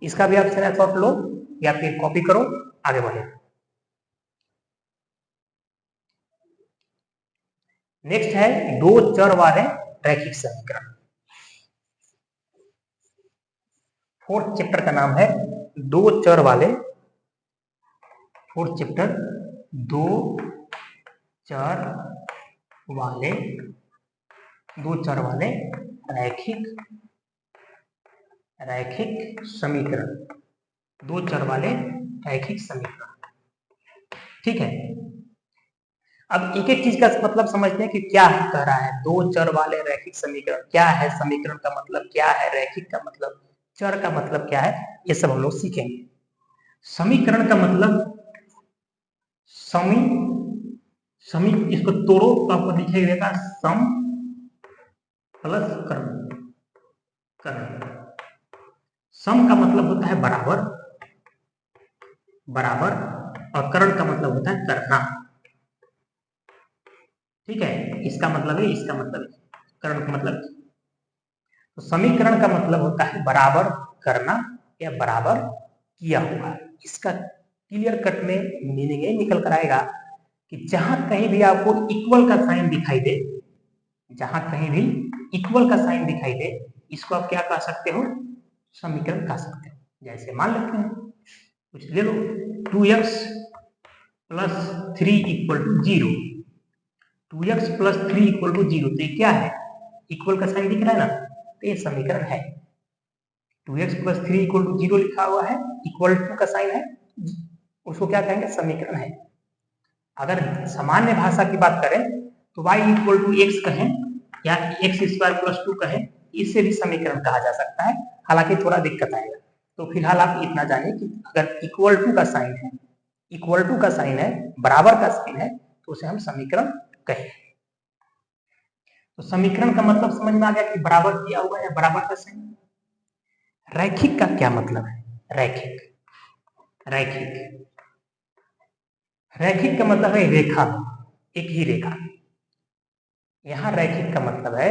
इसका भी आप स्क्रीनशॉट लो या फिर कॉपी करो, आगे बढ़े। नेक्स्ट है दो चर वाले रैखिक समीकरण। फोर्थ चैप्टर का नाम है दो चर वाले, फोर्थ चैप्टर दो चर वाले रैखिक समीकरण, दो चर वाले रैखिक समीकरण, ठीक है। अब एक एक चीज का मतलब समझते हैं कि क्या कह रहा है। दो चर वाले रैखिक समीकरण क्या है, समीकरण का मतलब क्या है, रैखिक का मतलब, चर का मतलब क्या है, ये सब हम लोग सीखेंगे। समीकरण का मतलब समी, इसको तोड़ो तो आपको दिखेगा सम प्लस कर्ण। सम का मतलब होता है बराबर, और कर्ण का मतलब होता है करना। ठीक है, इसका मतलब है, इसका मतलब है, करण का मतलब। तो समीकरण का मतलब होता है बराबर करना या बराबर किया हुआ। इसका क्लियर कट में मीनिंग ये निकल कर आएगा कि जहां कहीं भी आपको इक्वल का साइन दिखाई दे, जहां कहीं भी इक्वल का साइन दिखाई दे, इसको आप क्या कह सकते हो, समीकरण कह सकते हो। जैसे मान लेते हैं, कुछ ले लो, 2x plus 3 equal to 0, 2x plus 3 equal to 0, तो ये क्या है, इक्वल का साइन दिख रहा है ना, तो ये समीकरण है। 2x प्लस 3 इक्वल टू 0 लिखा हुआ है, इक्वल टू का साइन है, उसको क्या कहेंगे, समीकरण है। अगर सामान्य भाषा की बात करें तो y इक्वल टू एक्स कहें या एक्स स्क्वायर प्लस 2 कहें, इससे भी समीकरण कहा जा सकता है, हालांकि थोड़ा दिक्कत आएगा। तो फिलहाल आप इतना जानिए कि अगर इक्वल टू का साइन है, इक्वल टू का साइन है, बराबर का साइन है, तो उसे हम समीकरण कहें। तो समीकरण का मतलब समझ में आ गया कि बराबर किया हुआ या बराबर का साइन। रैखिक का क्या मतलब है, रैखिक, रैखिक, रैखिक का मतलब है रेखा, एक ही रेखा। यहां रैखिक का मतलब है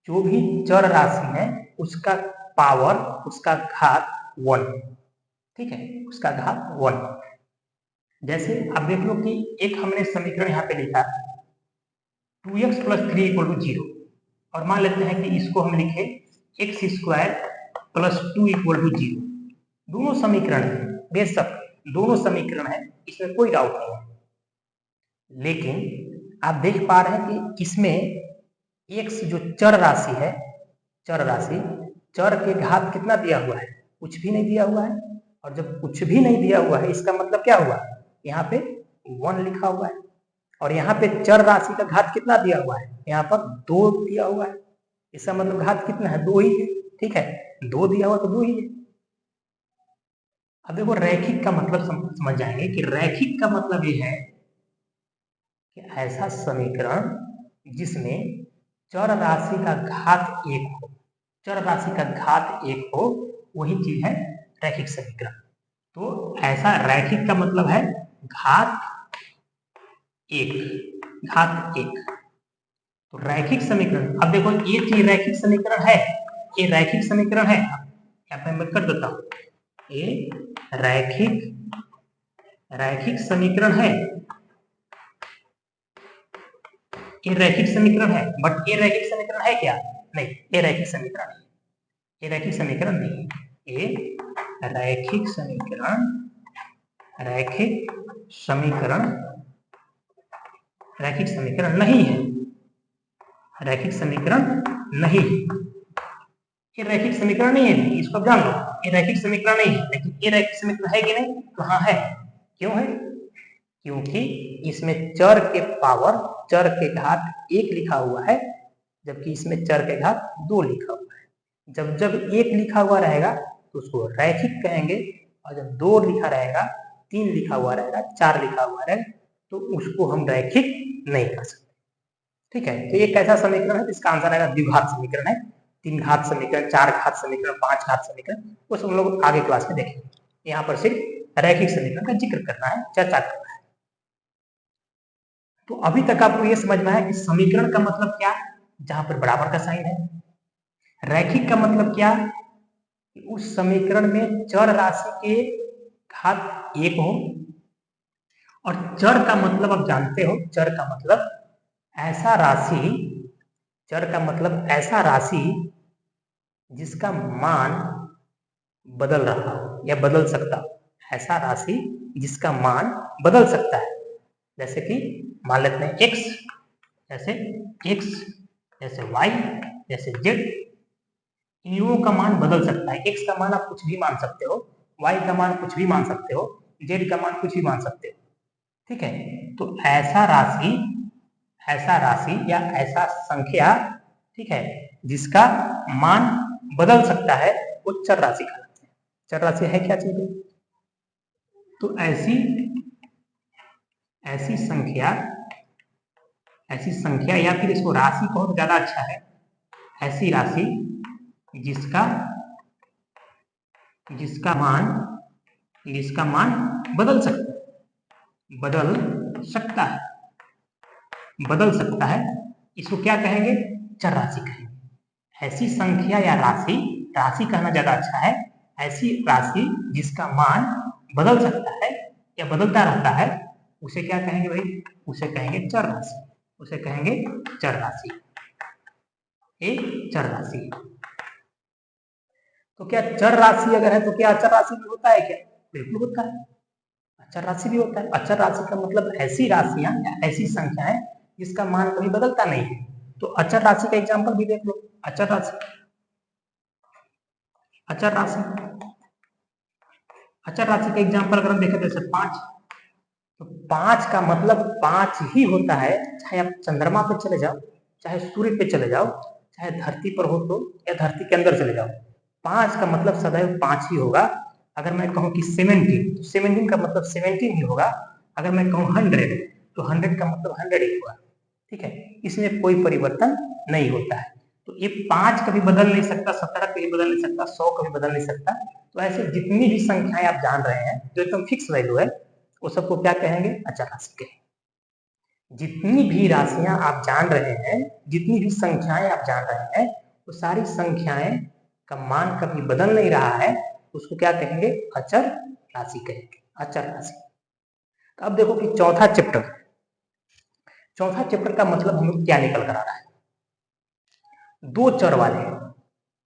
जो भी चर राशि है उसका पावर, उसका घात 1, ठीक है, उसका घात 1। जैसे आप देख लो कि एक हमने समीकरण यहाँ पे लिखा 2x प्लस 3 इक्वल टू 0, और मान लेते हैं कि इसको हम लिखे x square plus 2 equal to 0। दोनों समीकरण है, बेशक दोनों समीकरण है, इसमें कोई डाउट नहीं है, लेकिन आप देख पा रहे हैं कि इसमें x जो चर राशि है, चर राशि, चर के घात कितना दिया हुआ है, कुछ भी नहीं दिया हुआ है। और जब कुछ भी नहीं दिया हुआ है, इसका मतलब क्या हुआ, यहाँ पे 1 लिखा हुआ है, और यहाँ पे चर राशि का घात कितना दिया हुआ है, यहाँ पर 2 दिया हुआ है, इसका मतलब घात कितना है, 2 ही है, ठीक है, 2 दिया हुआ तो 2 ही है। अब देखो रैखिक का मतलब समझ जाएंगे कि रैखिक का मतलब ये है कि ऐसा समीकरण जिसमें चर राशि का घात 1 हो, चर राशि का घात 1 हो, वही चीज है रैखिक समीकरण। तो ऐसा रैखिक का मतलब है घात 1, घात 1। तो रैखिक समीकरण, अब देखो ये चीज रैखिक समीकरण है, ये रैखिक समीकरण है, यहाँ पे मैं कर देता हूं, ये रैखिक, रैखिक समीकरण है, ये रैखिक समीकरण है, बट ये रैखिक समीकरण है क्या, नहीं, ये रैखिक समीकरण है, ये रैखिक समीकरण नहीं है, ये रैखिक समीकरण, रैखिक समीकरण, रैखिक समीकरण नहीं है, रैखिक समीकरण नहीं है, ये रैखिक समीकरण नहीं है, इसको जान लो, ये रैखिक समीकरण नहीं है। लेकिन ये रैखिक समीकरण है कि नहीं, तो हाँ है। क्यों है, क्योंकि इसमें चर के पावर, चर के घात 1 लिखा हुआ है, जबकि इसमें चर के घात 2 लिखा हुआ है। जब जब 1 लिखा हुआ रहेगा तो उसको रैखिक कहेंगे, और जब 2 लिखा रहेगा, 3 लिखा हुआ रहेगा, 4 लिखा हुआ रहेगा, तो उसको हम रैखिक नहीं कह सकते, ठीक है। तो ये कैसा समीकरण है, इसका आंसर आएगा द्विघात समीकरण है, 3 घात समीकरण, 4 घात समीकरण, 5 घात समीकरण, वो सब लोग आगे क्लास में देखेंगे। यहाँ पर सिर्फ रैखिक समीकरण का जिक्र करना है, चर्चा करना है। तो अभी तक आपको ये समझ में आया कि समीकरण का मतलब क्या, जहां पर बराबर का साइन है। रैखिक का मतलब क्या, कि उस समीकरण में चर राशि के घात 1 हो, और चर का मतलब आप जानते हो, चर का मतलब ऐसा राशि, चर का मतलब ऐसा राशि जिसका मान बदल रहा हो या बदल सकता हो, ऐसा राशि जिसका मान बदल सकता है। जैसे कि मान लेते हैं x, जैसे x, जैसे y, जैसे z, इन लोगों का मान बदल सकता है। x का मान आप कुछ भी मान सकते हो, y का मान कुछ भी मान सकते हो, z का मान कुछ भी मान सकते हो, ठीक है। तो ऐसा राशि, ऐसा राशि या ऐसा संख्या, ठीक है, जिसका मान बदल सकता है, वो चर राशि कहलाती है। चर राशि है क्या चीज, तो ऐसी, ऐसी संख्या, ऐसी संख्या या फिर इसको राशि कहो तो ज्यादा अच्छा है, ऐसी राशि जिसका, जिसका मान, जिसका मान बदल सकता है, बदल सकता है, बदल सकता है, इसको क्या कहेंगे? चर राशि कहेंगे। ऐसी संख्या या राशि, राशि कहना ज्यादा अच्छा है, ऐसी राशि जिसका मान बदल सकता है या बदलता रहता है, उसे क्या कहेंगे भाई? उसे कहेंगे चर राशि, उसे कहेंगे चर राशि। एक चर राशि। तो क्या चर राशि अगर है तो क्या अचर राशि भी होता है क्या? बिल्कुल होता है, अचर राशि भी होता है। अचर राशि का मतलब ऐसी राशियां या ऐसी संख्याएं जिसका मान कभी बदलता नहीं है। तो अचर राशि का एग्जांपल भी देख लो। अचर राशि, अचर राशि, अचर राशि का एग्जांपल अगर हम देखें जैसे 5, तो 5 का मतलब 5 ही होता है, चाहे आप चंद्रमा पे चले जाओ, चाहे सूर्य पे चले जाओ, चाहे धरती पर हो तो या धरती के अंदर चले जाओ, 5 का मतलब सदैव 5 ही होगा। अगर मैं कहूँ कि 17, तो 17 का मतलब 17 ही होगा। अगर मैं कहूँ 100, तो 100 का मतलब 100 ही होगा। ठीक है, इसमें कोई परिवर्तन नहीं होता है। तो ये 5 कभी बदल नहीं सकता, 17 कभी बदल नहीं सकता, 100 कभी बदल नहीं सकता। तो ऐसे जितनी भी संख्याएं आप जान रहे हैं जो एकदम फिक्स वैल्यू है, वो सबको क्या कहेंगे? अचर राशि कहेंगे। जितनी भी राशियां आप जान रहे हैं, जितनी भी संख्याएं आप जान रहे हैं, वो सारी संख्याएं का मान कभी बदल नहीं रहा है, उसको क्या कहेंगे? अचर राशि कहेंगे, अचर राशि। तो अब देखो कि चौथा चैप्टर, चौथा चैप्टर का मतलब हम लोग क्या निकल कर आ रहा है? दो चर वाले,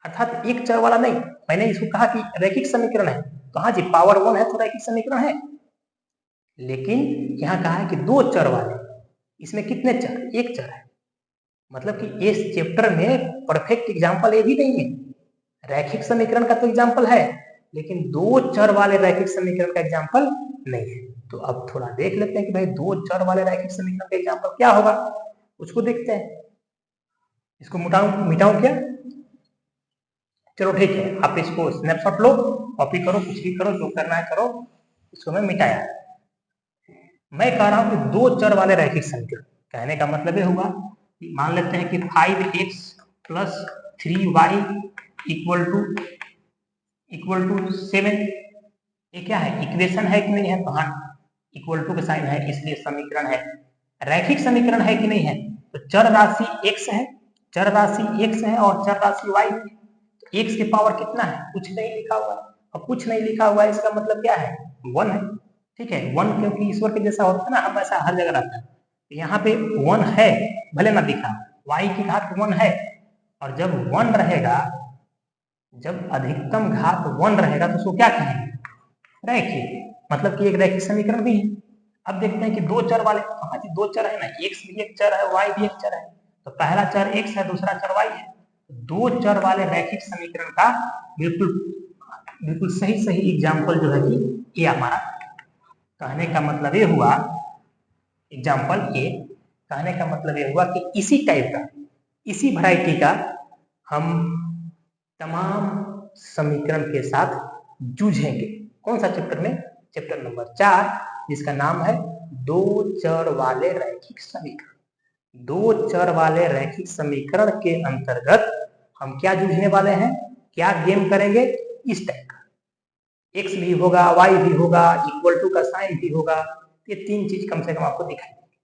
अर्थात एक चर वाला नहीं। मैंने इसको कहा कि रैखिक समीकरण है, तो हाँ जी, पावर 1 है तो रैखिक समीकरण है, लेकिन यहाँ कहा है कि दो चर वाले। इसमें कितने चर? एक चर है। मतलब कि इस चैप्टर में परफेक्ट एग्जाम्पल ये भी नहीं है। रैखिक समीकरण का तो एग्जाम्पल है, लेकिन दो चर वाले रैखिक समीकरण का एग्जाम्पल नहीं है। तो अब थोड़ा देख लेते हैं कि भाई दो चर वाले रैखिक समीकरण का एग्जाम्पल क्या होगा, उसको देखते हैं। इसको मिटाऊं क्या? चलो ठीक है, आप इसको स्नैपशॉट लो, कॉपी करो, कुछ भी करो, जो करना है करो। इसको मैं मिटाया। मैं कह रहा हूं कि दो चर वाले रैखिक समीकरण, कहने का मतलब ये हुआ कि मान लेते हैं कि 5x plus 3y equal to 7। ये क्या है? इक्वेशन है कि नहीं है? तो हाँ, इक्वल टू का साइन है, इसलिए समीकरण है। रैखिक समीकरण है कि नहीं है? तो चर राशि x है, चर राशि x है और चर राशि y है। x की पावर कितना है? कुछ नहीं लिखा हुआ है, और कुछ नहीं लिखा हुआ है इसका मतलब क्या है? 1 है। ठीक है, 1 क्योंकि ईश्वर के जैसा होता है ना, हम ऐसा हर जगह रहता है। तो यहाँ पे 1 है, भले ना दिखा, y की घात 1 है। और जब 1 रहेगा, जब अधिकतम घात 1 रहेगा तो उसको क्या कहेंगे? रैखिक, मतलब कि एक रैखिक समीकरण भी है। अब देखते हैं कि दो चर वाले, हाँ जी दो चर है ना, x भी एक चर है, y भी एक चर है। तो पहला चर x है, दूसरा चर y है। दो चर वाले रैखिक समीकरण का बिल्कुल बिल्कुल सही सही एग्जाम्पल जो है कि ये हमारा। कहने का मतलब ये हुआ, एग्जाम्पल ए, कहने का मतलब ये हुआ कि इसी टाइप का, इसी वैरायटी का हम तमाम समीकरण के साथ जूझेंगे। कौन सा चैप्टर में? चैप्टर नंबर 4, जिसका नाम है दो चर वाले रैखिक समीकरण। दो चर वाले रैखिक समीकरण के अंतर्गत हम क्या जूझने वाले हैं, क्या गेम करेंगे? इस टाइप का x भी होगा, y भी होगा, इक्वल टू का साइन भी होगा। ये तीन चीज कम से कम आपको दिखाई देगी।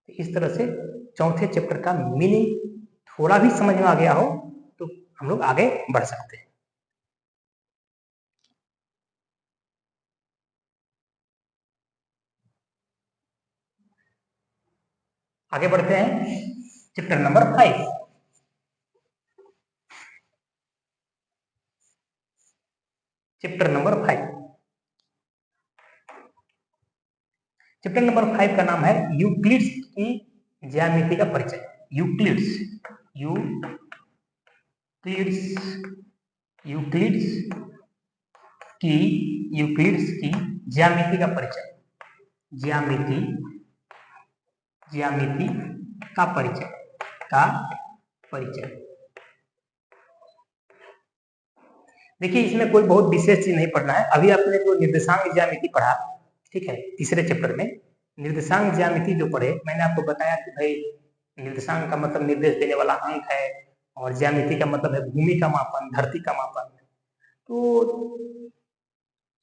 तो इस तरह से चौथे चैप्टर का मीनिंग थोड़ा भी समझ में आ गया हो तो हम लोग आगे बढ़ सकते हैं। आगे बढ़ते हैं chapter number 5। Chapter number 5, chapter number 5 का नाम है यूक्लिड्स की ज्यामिति का परिचय। यूक्लिड्स, यूक्लिड्स, यूक्लिड्स यूक्लिड्स की ज्यामिति का परिचय। ज्यामिति, ज्यामिति का परिचय, का परिचय। देखिए इसमें कोई बहुत विशेष चीज नहीं पढ़ना है। अभी आपने जो निर्देशांक ज्यामिति पढ़ा, ठीक है, तीसरे चैप्टर में निर्देशांक ज्यामिति जो पढ़े, मैंने आपको बताया कि भाई निर्देशांक का मतलब निर्देश देने वाला अंक है, और ज्यामिति का मतलब है भूमि का मापन, धरती का मापन। तो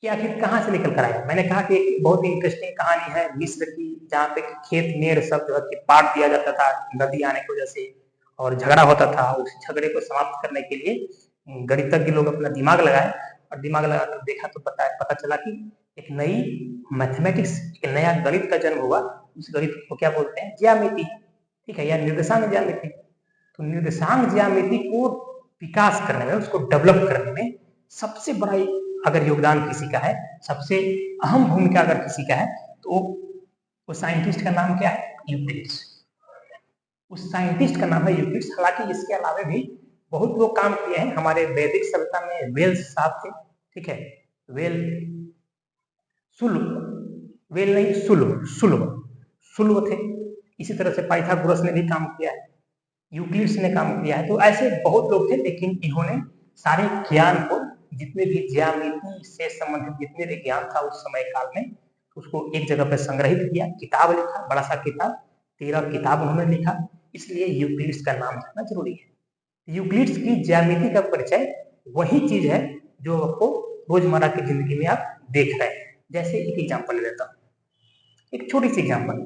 ये आखिर कहाँ से निकल कर आया? मैंने कहा कि एक बहुत ही इंटरेस्टिंग कहानी है मिस्र की, जहाँ पे खेत मेड़ सब जो है कि पाट दिया जाता था नदी आने की वजह से, और झगड़ा होता था। उस झगड़े को समाप्त करने के लिए गणितज्ञ लोग अपना दिमाग लगाए, और दिमाग लगाकर देखा तो पता चला कि एक नई मैथमेटिक्स, एक नया गणित का जन्म हुआ। उस गणित को क्या बोलते हैं? ज्यामिति, ठीक है, या निर्देशांक ज्यामिति। तो निर्देशांक ज्यामिति को विकास करने में, उसको डेवलप करने में सबसे बड़ा अगर योगदान किसी का है, सबसे अहम भूमिका अगर किसी का है, तो वो साइंटिस्ट का नाम क्या है? यूक्लिड्स। उस साइंटिस्ट का नाम है यूक्लिड्स। हालांकि इसके अलावा भी बहुत लोग काम किए हैं। हमारे वैदिक सभ्यता में वेल्स साहब थे, ठीक है, वेल वेल नहीं, सुलभ थे। इसी तरह से पाइथागोरस ने भी काम किया है, यूक्लिड्स ने काम किया है। तो ऐसे बहुत लोग थे, लेकिन इन्होंने सारे ज्ञान को, जितने भी ज्यामिति से संबंधित जितने भी ज्ञान था उस समय काल में, उसको एक जगह पर संग्रहित किया, किताब लिखा, बड़ा सा किताब, 13 किताब उन्होंने लिखा। इसलिए यूक्लिड्स का नाम जानना जरूरी है। यूक्लिड्स की ज्यामिति का परिचय वही चीज है जो आपको रोजमर्रा की जिंदगी में आप देख रहे हैं। जैसे एक एग्जाम्पल लेता हूँ, एक छोटी सी एग्जाम्पल।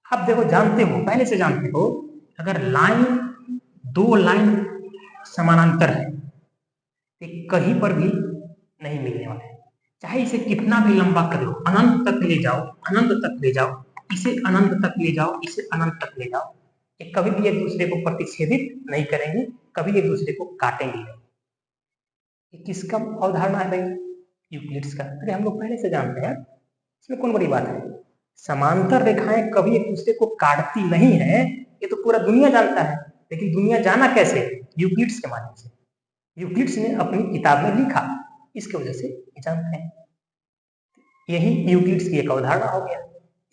आप देखो, जानते हो, पहले से जानते हो, अगर दो लाइन समानांतर है तो कहीं पर भी नहीं मिलने वाला है। चाहे इसे कितना भी लंबा कर लो, अनंत तक ले जाओ, अनंत तक ले जाओ, इसे अनंत तक ले जाओ, इसे अनंत तक ले जाओ, ये कभी भी एक दूसरे को प्रतिच्छेदित नहीं करेंगे, कभी एक दूसरे को काटेंगे नहीं। ये किसका अवधारणा है भाई? यूक्लिड्स का। अरे हम लोग पहले से जानते हैं, इसमें कौन बड़ी बात है? समांतर रेखाएं कभी एक दूसरे को काटती नहीं है, ये तो पूरा दुनिया जानता है। लेकिन दुनिया जाना कैसे? यूक्लिड्स के माध्यम से। यूक्लिड्स ने अपनी किताब में लिखा, इसके वजह से जानते हैं। यही यूक्लिड्स की एक अवधारणा हो गया,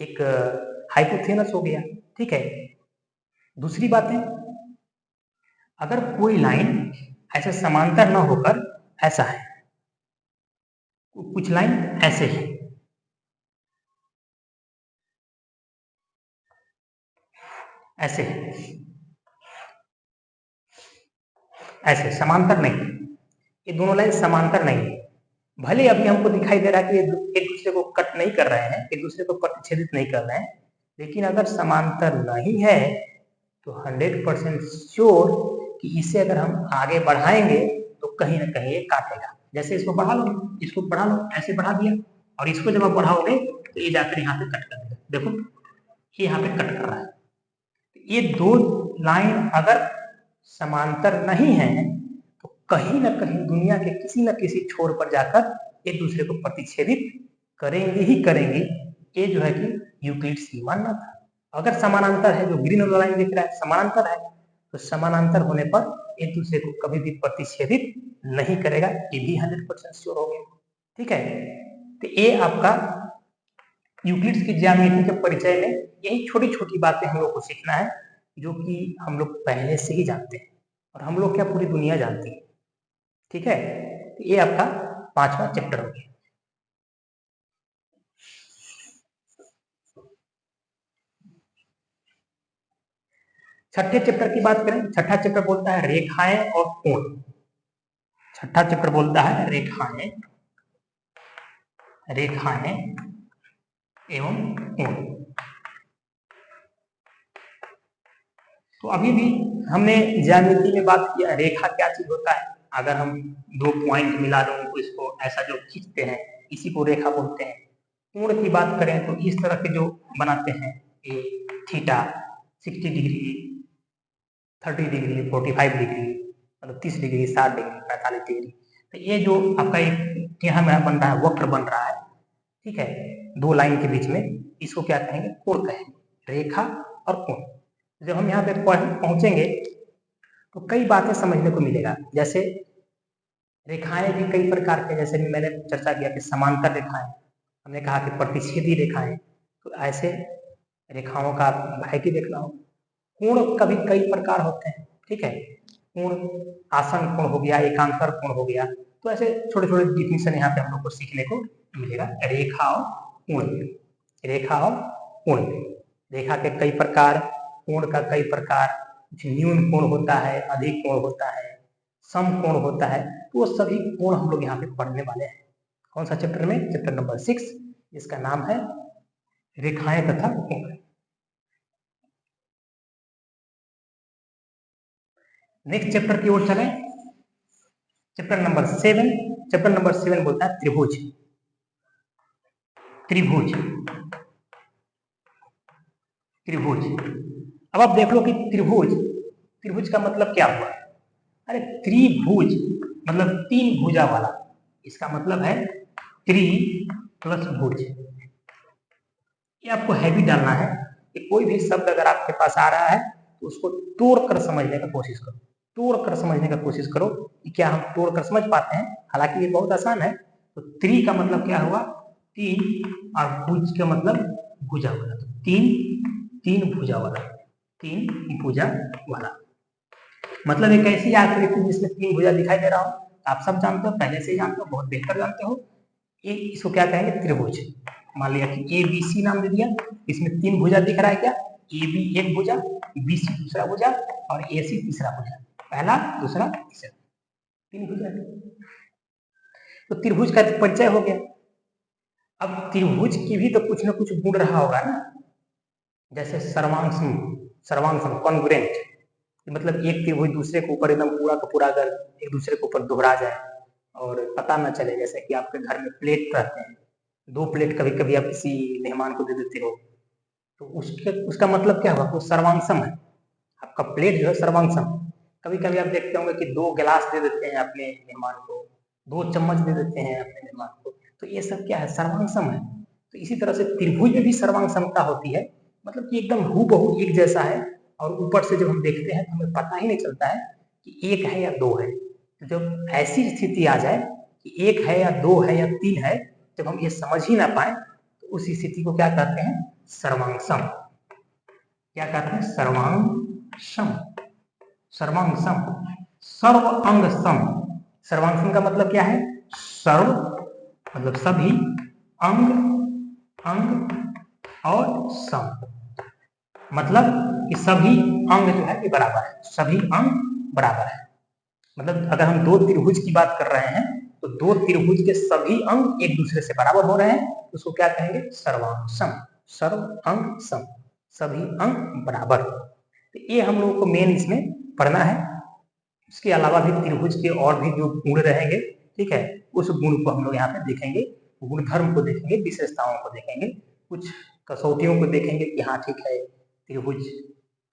एक हाइपोथेनस हो गया, ठीक है। दूसरी बात है, अगर कोई लाइन ऐसे समांतर ना होकर ऐसा है, कुछ लाइन ऐसे है, ऐसे है, ऐसे समांतर नहीं, ये दोनों लाइन समांतर नहीं है। भले अभी हमको दिखाई दे रहा है कि ये एक दूसरे को कट नहीं कर रहे हैं, एक दूसरे को प्रतिच्छेदित नहीं कर रहे हैं, लेकिन अगर समांतर नहीं है तो 100% श्योर कि इसे अगर हम आगे बढ़ाएंगे तो कहीं ना कहीं ये काटेगा। जैसे इसको बढ़ा लो, इसको बढ़ा लो, ऐसे बढ़ा दिया, और इसको जब आप बढ़ाओगे तो ये जाकर यहाँ पे कट कर देगा। देखो, ये यहाँ पे कट कर रहा है। ये दो लाइन अगर समांतर नहीं है तो कहीं ना कहीं दुनिया के किसी न किसी छोर पर जाकर एक दूसरे को प्रतिच्छेदित करेंगे ही करेंगे। ये जो है कि यूक्लिड्स की मानना था। अगर समानांतर है, जो ग्रीन वाला लाइन दिख रहा है समानांतर है, तो समानांतर होने पर एक दूसरे को कभी भी प्रतिच्छेदित नहीं करेगा, ये भी 100% श्योर हो गया, ठीक है। तो ये आपका यूक्लिड्स की ज्यामिति के परिचय में यही छोटी छोटी बातें हम लोग को सीखना है, जो कि हम लोग पहले से ही जानते हैं, और हम लोग क्या पूरी दुनिया जानती है, ठीक है। तो ये आपका 5वां चैप्टर हो गया। छठे चैप्टर की बात करें, छठा चैप्टर बोलता है रेखाएं और कोण। छठा चैप्टर बोलता है रेखाएं एवं कोण। तो अभी भी हमने ज्यामिति में बात किया, रेखा क्या चीज होता है। अगर हम दो पॉइंट मिला दो उनको, इसको ऐसा जो खींचते हैं, इसी को रेखा बोलते हैं। कोण की बात करें तो इस तरह के जो बनाते हैं, ये थीटा 60 डिग्री, 30 डिग्री, 45 डिग्री, मतलब 30 डिग्री, 60 डिग्री, 45 डिग्री। तो ये जो आपका एक टेढ़ा मेढ़ा बन रहा है, वक्र बन रहा है, ठीक है, दो लाइन के बीच में, इसको क्या कहेंगे? कोण कहेंगे, रेखा और कोण। जब हम यहाँ पे पहुंचेंगे तो कई बातें समझने को मिलेगा। जैसे रेखाएं भी कई प्रकार के, जैसे मैंने चर्चा किया कि समांतर रेखाएं, हमने कहा कि प्रतिच्छेदी रेखाएं, तो ऐसे रेखाओं का बारीकी देखना हो। कोण का भी कई प्रकार होते हैं, ठीक है। कोण आसन कोण हो गया, एकांतर कोण हो गया। तो ऐसे छोटे छोटे डिफिनेशन यहाँ पे हम लोग को सीखने को मिलेगा। रेखा और कोण, रेखा और कोण, रेखा के कई प्रकार, कोण का कई प्रकार, न्यून कोण होता है, अधिक कोण होता है, सम कोण होता है। तो वो सभी कोण हम लोग यहाँ पे पढ़ने वाले हैं। कौन सा चैप्टर में? चैप्टर नंबर 6, जिसका नाम है रेखाएं तथा कोण। नेक्स्ट चैप्टर की ओर चलें। Chapter number 7। चैप्टर नंबर 7 बोलता है त्रिभुज। त्रिभुज त्रिभुज अब आप देख लो कि त्रिभुज, त्रिभुज का मतलब क्या हुआ? अरे त्रिभुज मतलब तीन भुजा वाला, इसका मतलब है त्रि प्लस भुज। ये आपको हैवी डालना है कि कोई भी शब्द अगर आपके पास आ रहा है तो उसको तोड़ कर समझने का कोशिश करो, तोड़ कर समझने का कोशिश करो कि क्या हम तोड़ कर समझ पाते हैं। हालांकि ये बहुत आसान है। तो त्रि का मतलब क्या हुआ? तीन, और भुज का मतलब भुजा वाला। तो तीन भुजा वाला, तीन भुजा वाला मतलब एक ऐसी आकृति जिसमें तीन भुजा दिखाई दे रहा हो। आप सब जानते हो, पहले से ही जानते हो, बहुत बेहतर जानते हो। ये इसको क्या कहेंगे? त्रिभुज। मान लिया कि ए बी सी नाम दे दिया, इसमें तीन भुजा दिख रहा है। क्या? ए बी एक भुजा, बी सी दूसरा भुजा, और ए सी तीसरा भुजा। पहला, दूसरा, तीसरा, तीन भुजा। तो त्रिभुज का परिचय हो गया। अब त्रिभुज की भी तो कुछ ना कुछ गुण रहा होगा ना, जैसे सर्वांगसम, सर्वांगसम कॉन्ग्रुएंट, मतलब एक त्रिभुज दूसरे के ऊपर एकदम पूरा का पूरा अगर एक दूसरे के ऊपर दोहरा जाए और पता न चले। जैसे कि आपके घर में प्लेट रहते हैं, दो प्लेट कभी कभी आप किसी मेहमान को दे देते हो, तो उसका मतलब क्या हुआ? वो सर्वांगसम है। आपका प्लेट जो है सर्वांगसम। कभी कभी आप देखते होंगे कि दो गिलास दे देते हैं अपने मेहमान को, दो चम्मच दे देते हैं अपने मेहमान को, तो ये सब क्या है? सर्वांगसम है। तो इसी तरह से त्रिभुज में भी सर्वांगसमता होती है, मतलब कि एकदम हूबहू एक जैसा है, और ऊपर से जब हम देखते हैं तो हमें पता ही नहीं चलता है कि एक है या दो है। तो जब ऐसी स्थिति आ जाए कि एक है या दो है या तीन है, जब हम ये समझ ही ना पाए, तो उस स्थिति को क्या कहते हैं? सर्वांगसम। क्या कहते हैं? सर्वांगसम। सर्वांगसम, सर्व अंग सम। सर्वांगसम का मतलब क्या है? सर्व मतलब सभी, अंग अंग और सम मतलब कि सभी अंग जो है ये बराबर है, सभी अंग बराबर है। मतलब अगर हम दो त्रिभुज की बात कर रहे हैं तो दो त्रिभुज के सभी अंग एक दूसरे से बराबर हो रहे हैं, तो उसको क्या कहेंगे? सर्वांगसम। सर्व अंग सम, सभी अंग बराबर। तो ये हम लोगों को मेन इसमें पढ़ना है। इसके अलावा भी त्रिभुज के और भी जो गुण रहेंगे, ठीक है, उस गुण को हम लोग यहाँ पे देखेंगे, गुणधर्म को देखेंगे, विशेषताओं को देखेंगे, कुछ कसौटियों को देखेंगे कि हाँ ठीक है त्रिभुज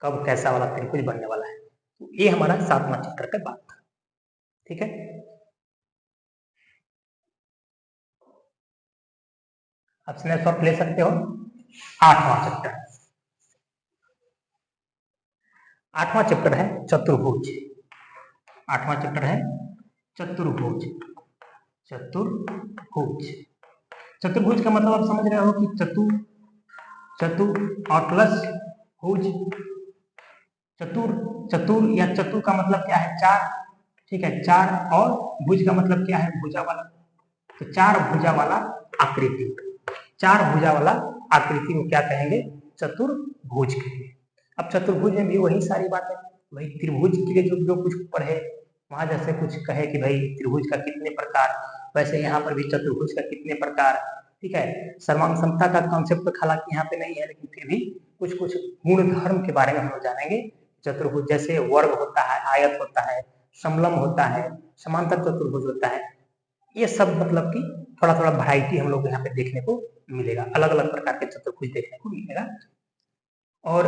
कब कैसा वाला त्रिभुज बनने वाला है। तो ये हमारा 7वां चैप्टर का बात था। ठीक है, अब स्नैपशॉट ले सकते हो। 8वां चैप्टर, 8वां चैप्टर है चतुर्भुज। 8वां चैप्टर है चतुर्भुज। चतुर्भुज, चतुर्भुज का मतलब आप समझ रहे हो कि चतु, चतु और प्लस भुज। चतुर, चतुर या चतु का मतलब क्या है? चार। ठीक है, चार, और भुज का मतलब क्या है? भुजा वाला। तो चार भुजा वाला आकृति, चार भुजा वाला आकृति को क्या कहेंगे? चतुर्भुज कहेंगे। अब चतुर्भुज में भी वही सारी बातें, वही त्रिभुज के लिए जो कुछ पढ़े वहां, जैसे कुछ कहे कि भाई त्रिभुज का कितने प्रकार, वैसे यहाँ पर भी चतुर्भुज का कितने प्रकार। ठीक है, सर्वांग समता का कॉन्सेप्ट तो हालांकि यहाँ पे नहीं है, लेकिन फिर भी कुछ कुछ गुण धर्म के बारे में हम लोग जानेंगे। चतुर्भुज जैसे वर्ग होता है, आयत होता है, समलम होता है, समांतर चतुर्भुज होता है, ये सब मतलब कि थोड़ा थोड़ा वैरायटी हम लोग यहाँ पे देखने को मिलेगा, अलग अलग प्रकार के चतुर्भुज देखने को मिलेगा। और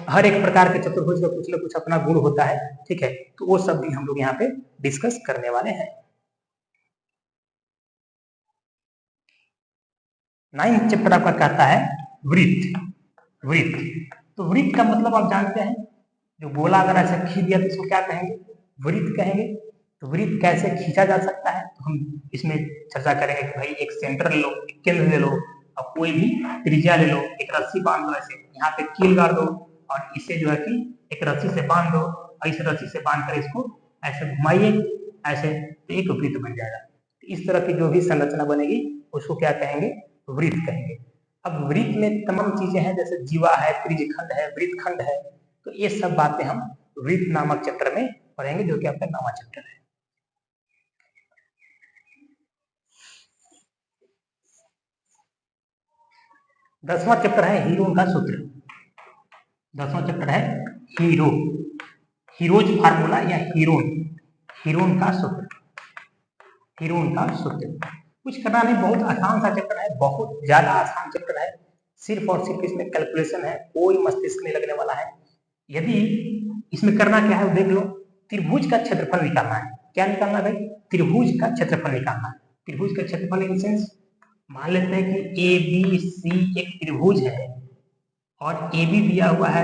हर एक प्रकार के चतुर्भुज का कुछ ना कुछ अपना गुण होता है। ठीक है, तो वो सब भी हम लोग यहाँ पे डिस्कस करने वाले हैं। 9th चैप्टर आपका कहता है वृत्त। वृत्त, तो वृत्त का मतलब आप जानते हैं, जो गोला अगर ऐसा खींच दिया तो इसको क्या कहेंगे? वृत्त कहेंगे। तो वृत्त कैसे खींचा जा सकता है, तो हम इसमें चर्चा करेंगे कि भाई एक सेंटर ले लो, एक केंद्र ले लो, और कोई भी त्रिज्या ले लो, एक रस्सी बांध दो, ऐसे यहाँ पे कील गाड़ दो, और इसे जो है कि एक रस्सी से बांध दो, और इस रस्सी से बांध कर इसको ऐसे घुमाइए, ऐसे, तो एक वृत्त बन जाएगा। तो इस तरह की जो भी संरचना बनेगी उसको क्या कहेंगे? वृत्त कहेंगे। अब वृत्त में तमाम चीजें हैं, जैसे जीवा है, त्रिज्यखंड है, वृत्तखंड है, तो ये सब बातें हम वृत्त नामक चैप्टर में पढ़ेंगे, जो कि आपका 9वां चैप्टर है। 10वां चैप्टर है हीरोन का सूत्र। 10वां चैप्टर है हीरोज फार्मूला या हीरोन का सूत्र। कुछ करना नहीं, बहुत आसान सा चैप्टर है, बहुत ज्यादा आसान चैप्टर है। सिर्फ और सिर्फ इसमें कैलकुलेशन है, कोई मस्तिष्क नहीं लगने वाला है। यदि इसमें करना क्या है देख लो, त्रिभुज का क्षेत्रफल निकालना है। क्या निकालना है भाई? त्रिभुज का क्षेत्रफल निकालना है। त्रिभुज का क्षेत्रफल इन सेंस, मान लेते हैं कि ए बी सी एक त्रिभुज है और ए बी दिया हुआ है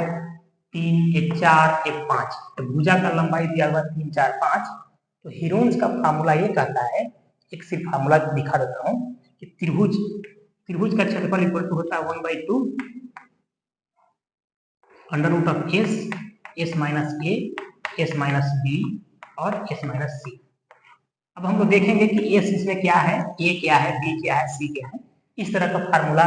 3, ए 4, ए 5, तो भुजा का लंबाई दिया हुआ 3, 4, 5। तो हीरोन्स का फार्मूला ये कहता है, एक सिर्फ फार्मूला दिखा देता हूं कि त्रिभुज का क्षेत्रफल इक्वल टू होता है 1/2 under root of S minus A, S minus B और एस माइनस सी। अब हम लोग देखेंगे कि एस इसमें क्या है, ए क्या है, बी क्या है, सी क्या है। इस तरह का फार्मूला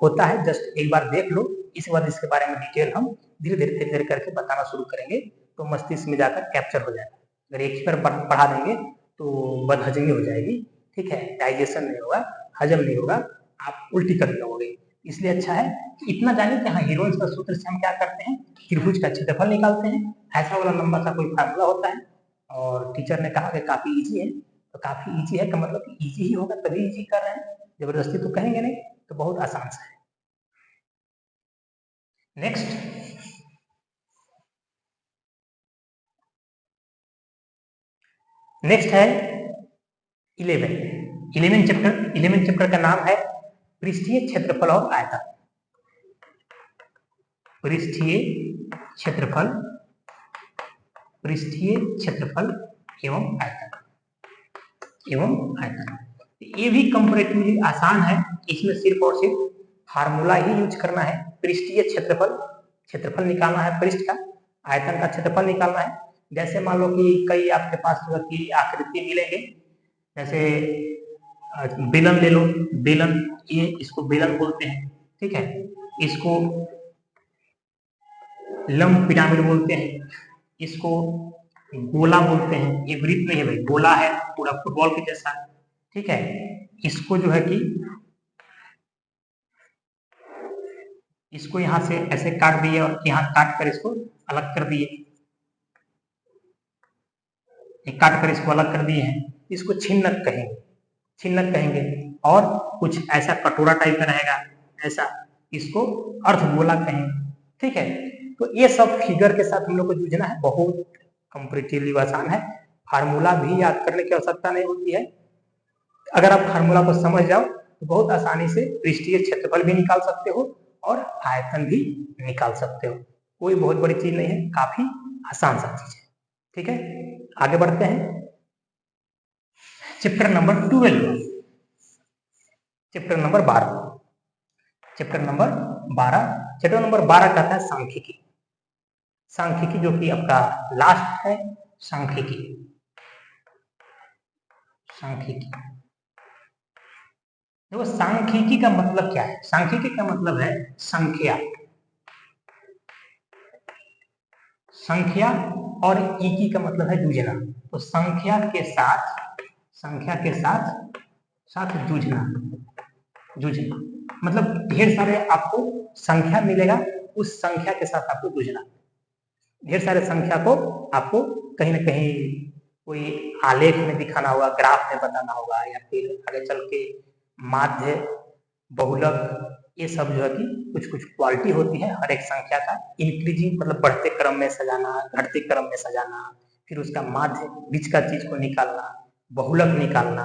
होता है, जस्ट एक बार देख लो, इसके बाद इसके बारे में डिटेल हम धीरे धीरे करके बताना शुरू करेंगे, तो मस्तिष्क में जाकर कैप्चर हो जाएगा। अगर एक ही बार पढ़ा देंगे तो बदहजमी हो जाएगी, ठीक है, डाइजेशन नहीं होगा, हजम नहीं होगा, आप उल्टी कर लोगे। इसलिए अच्छा है कि इतना जानिए कि हाँ, हीरोन्स का सूत्र से हम क्या करते हैं, त्रिभुज का क्षेत्रफल निकालते हैं। ऐसा वाला लंबा सा कोई फार्मूला होता है और टीचर ने कहा कि काफी इजी है, तो काफी इजी है का मतलब इजी ही होगा, तभी इजी कर रहे हैं, जबरदस्ती तो कहेंगे नहीं, तो बहुत आसान सा है। नेक्स्ट है 11 चैप्टर का नाम है पृष्ठीय क्षेत्रफल और आयतन। पृष्ठीय क्षेत्रफल एवं आयतन। ये भी कंपैरेटिवली आसान है, इसमें सिर्फ और सिर्फ फार्मूला ही यूज करना है। पृष्ठीय क्षेत्रफल निकालना है पृष्ठ का, आयतन का क्षेत्रफल निकालना है। जैसे मान लो कि कई आपके पास की आकृति मिलेंगे, जैसे बेलन ले लो, बेलन, ये इसको बेलन बोलते हैं, ठीक है, इसको लंब पिरामिड बोलते हैं, इसको गोला बोलते हैं। ये वृत्त नहीं है भाई, गोला है पूरा फुटबॉल के जैसा, ठीक है। इसको जो है कि इसको यहां से ऐसे काट दिए और यहां काट कर इसको अलग कर दिए, काट कर इसको अलग कर दिए हैं, इसको छिन्नक कहेंगे। और कुछ ऐसा कटोरा टाइप का रहेगा ऐसा, इसको अर्धगोला कहेंगे, ठीक है। तो ये सब फिगर के साथ हम लोग को जूझना है, बहुत कंपैरेटिवली आसान है। फार्मूला भी याद करने की आवश्यकता नहीं होती है। अगर आप फार्मूला को समझ जाओ तो बहुत आसानी से पृष्ठीय क्षेत्रफल भी निकाल सकते हो और आयतन भी निकाल सकते हो। कोई बहुत बड़ी चीज नहीं है, काफी आसान सा चीज है, ठीक है। आगे बढ़ते हैं, चैप्टर नंबर 12, चैप्टर नंबर 12 कहता है सांख्यिकी, जो कि आपका लास्ट है। सांख्यिकी देखो, सांख्यिकी का मतलब क्या है? सांख्यिकी का मतलब है संख्या और इकी का मतलब है जूझना। तो संख्या के साथ जूझना मतलब ढेर सारे आपको संख्या मिलेगा, उस संख्या के साथ आपको जूझना। ढेर सारे संख्या को आपको कहीं ना कहीं कोई आलेख में दिखाना होगा, ग्राफ में बताना होगा, या फिर आगे चल के माध्य, बहुलक, ये सब जो है कि कुछ क्वालिटी होती है हर एक संख्या का। इंक्रीजिंग मतलब बढ़ते क्रम में सजाना, घटते क्रम में सजाना, फिर उसका माध्य, बीच का चीज को निकालना, बहुलक निकालना,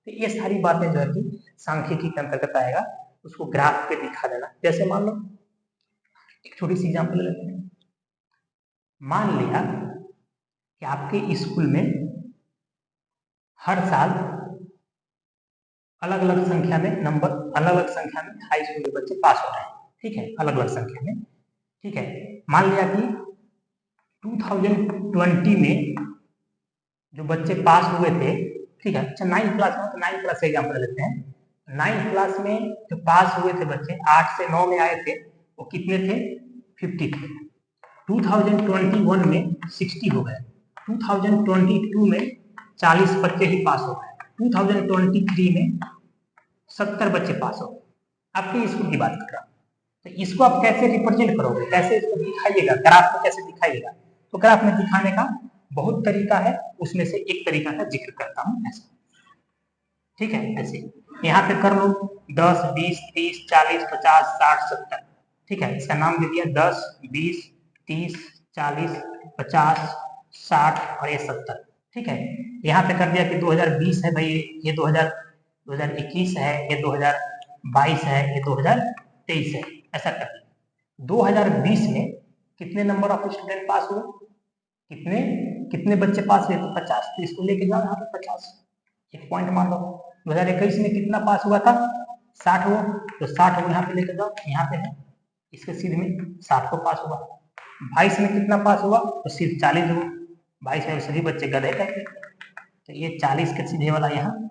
तो ये सारी बातें जो है कि सांख्यिकी के अंतर्गत आएगा। उसको ग्राफ पे दिखा देना। जैसे मान लो एक छोटी सी एग्जाम्पल लेते हैं। मान लिया कि आपके स्कूल में हर साल अलग अलग संख्या में हाई स्कूल के बच्चे पास हो रहे हैं, ठीक है, अलग अलग संख्या में, ठीक है। मान लिया कि 2020 में जो बच्चे पास हुए थे, ठीक है, अच्छा 9th क्लास में, तो 9th क्लास का एग्जाम्पल लेते हैं। 9th क्लास में जो पास हुए थे बच्चे, 8 से 9 में आए थे, वो कितने थे? 50 थे। 2021 में 60 हो गए, 2022 में 40 बच्चे ही पास हो गए, 2023 में 70 बच्चे पास हो गए। आपके स्कूल की बात कर रहा हूँ, तो इसको आप कैसे रिप्रेजेंट करोगे, कैसे इसको दिखाइएगा, ग्राफ में कैसे दिखाइएगा? तो ग्राफ में दिखाने का बहुत तरीका है, उसमें से एक तरीका का जिक्र करता हूँ ऐसा, ठीक है। ऐसे यहाँ पे कर लो 10, 20, 30, 40, 50, 60, 70, ठीक है। इसका नाम दे दिया 10, 20, 30, 40, 50, 60 और ये 70, ठीक है। यहाँ पे कर दिया कि 2020 है भाई, ये 2021 है, ये 2022 है, ये 2023 है, ऐसा कर दिया। 2020 में कितने नंबर ऑफ स्टूडेंट पास हुए, कितने कितने बच्चे पास हुए? तो 50, तो इसको लेके जाओ यहाँ पे 50, एक पॉइंट मान लो। 2021 में कितना पास हुआ था? 60 हुआ, तो 60 को यहाँ पे लेके जाओ, यहाँ पे है, इसके सीधे में 60 को पास हुआ। 22 में कितना पास हुआ? तो सिर्फ 40 हुआ। 22 में सभी बच्चे गधे कहते हैं, तो ये 40 के सीधे वाला यहाँ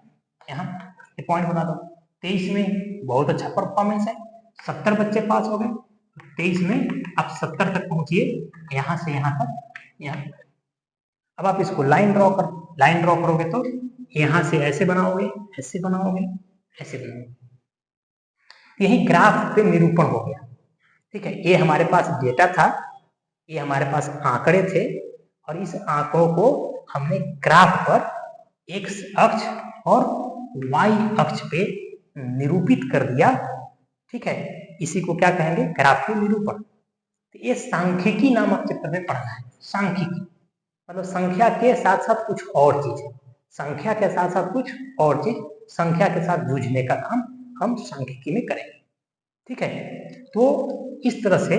यहाँ ये पॉइंट बना दो। 23 में बहुत अच्छा परफॉर्मेंस है, 70 बच्चे पास हो गए। 23 में आप 70 तक पहुंचिए, यहाँ से यहाँ तक, यहाँ। अब आप इसको लाइन ड्रॉ करोगे तो यहाँ से ऐसे बनाओगे, ऐसे बनाओगे, ऐसे बनाओगे। यही ग्राफ पे निरूपण हो गया, ठीक है। ये हमारे पास डेटा था, ये हमारे पास आंकड़े थे, और इस आंकड़ों को हमने ग्राफ पर एक्स अक्ष और वाई अक्ष पे निरूपित कर दिया, ठीक है। इसी को क्या कहेंगे? ग्राफीय निरूपण। तो ये सांख्यिकी नामक चैप्टर में पढ़ना है। सांख्यिकी मतलब संख्या के साथ साथ कुछ और चीज है, संख्या के साथ साथ कुछ और चीज, संख्या के साथ जूझने का काम हम सांख्यिकी में करेंगे, ठीक है। तो इस तरह से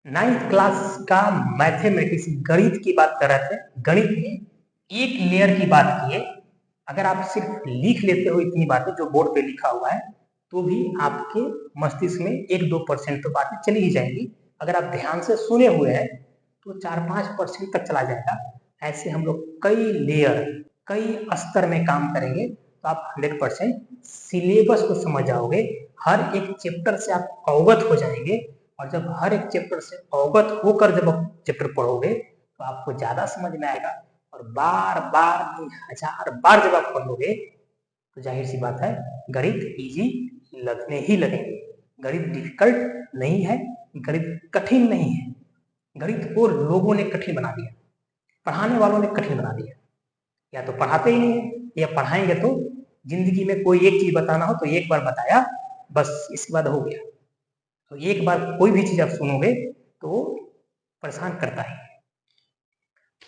9th क्लास का मैथमेटिक्स गणित की बात कर रहे थे। गणित में एक लेयर की बात की है, अगर आप सिर्फ लिख लेते हो इतनी बातें जो बोर्ड पे लिखा हुआ है, तो भी आपके मस्तिष्क में 1-2% तो बातें चली ही जाएंगी। अगर आप ध्यान से सुने हुए हैं तो 4-5% तक चला जाएगा। ऐसे हम लोग कई लेयर, कई स्तर में काम करेंगे, तो आप 100% सिलेबस को समझ जाओगे। हर एक चैप्टर से आप अवगत हो जाएंगे, और जब हर एक चैप्टर से अवगत होकर जब आप चैप्टर पढ़ोगे तो आपको ज्यादा समझ में आएगा, और बार बार नहीं 1000 बार जब आप पढ़ोगे तो जाहिर सी बात है गणित इजी लगने ही लगेंगे। गणित डिफिकल्ट नहीं है, गणित कठिन नहीं है। गणित को लोगों ने कठिन बना दिया, पढ़ाने वालों ने कठिन बना दिया। या तो पढ़ाते ही नहीं है, या पढ़ाएंगे तो जिंदगी में कोई एक चीज बताना हो तो एक बार बताया, बस इसके बाद हो गया। तो एक बार कोई भी चीज आप सुनोगे तो परेशान करता है।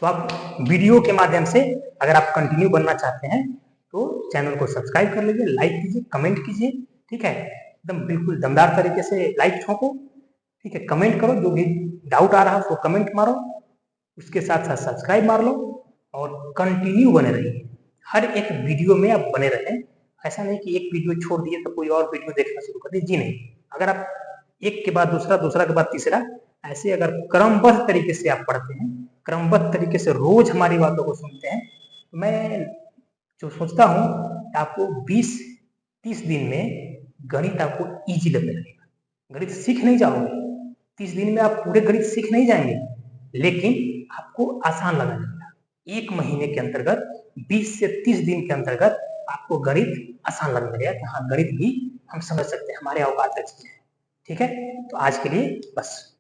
तो आप वीडियो के माध्यम से अगर आप कंटिन्यू बनना चाहते हैं तो चैनल को सब्सक्राइब कर लीजिए, लाइक कीजिए, कमेंट कीजिए, ठीक है। एकदम बिल्कुल दमदार तरीके से लाइक ठोको, ठीक है। कमेंट करो, जो भी डाउट आ रहा है उसको कमेंट मारो, उसके साथ साथ सब्सक्राइब मार लो, और कंटिन्यू बने रहिए। हर एक वीडियो में आप बने रहें। ऐसा नहीं कि एक वीडियो छोड़ दिए तो कोई और वीडियो देखना शुरू कर दिए, जी नहीं। अगर आप एक के बाद दूसरा, दूसरा के बाद तीसरा, ऐसे अगर क्रमबद्ध तरीके से आप पढ़ते हैं, क्रमबद्ध तरीके से रोज हमारी बातों को सुनते हैं, तो मैं जो सोचता हूँ आपको 20-30 दिन में गणित आपको इजी लगने लगेगा। गणित सीख नहीं जाओगे, 30 दिन में आप पूरे गणित सीख नहीं जाएंगे, लेकिन आपको आसान लगने लगेगा। 1 महीने के अंतर्गत, 20 से 30 दिन के अंतर्गत आपको गणित आसान लगने लगेगा कि हाँ, गणित भी हम समझ सकते हैं, हमारे औकात का चीज है, ठीक है। तो आज के लिए बस।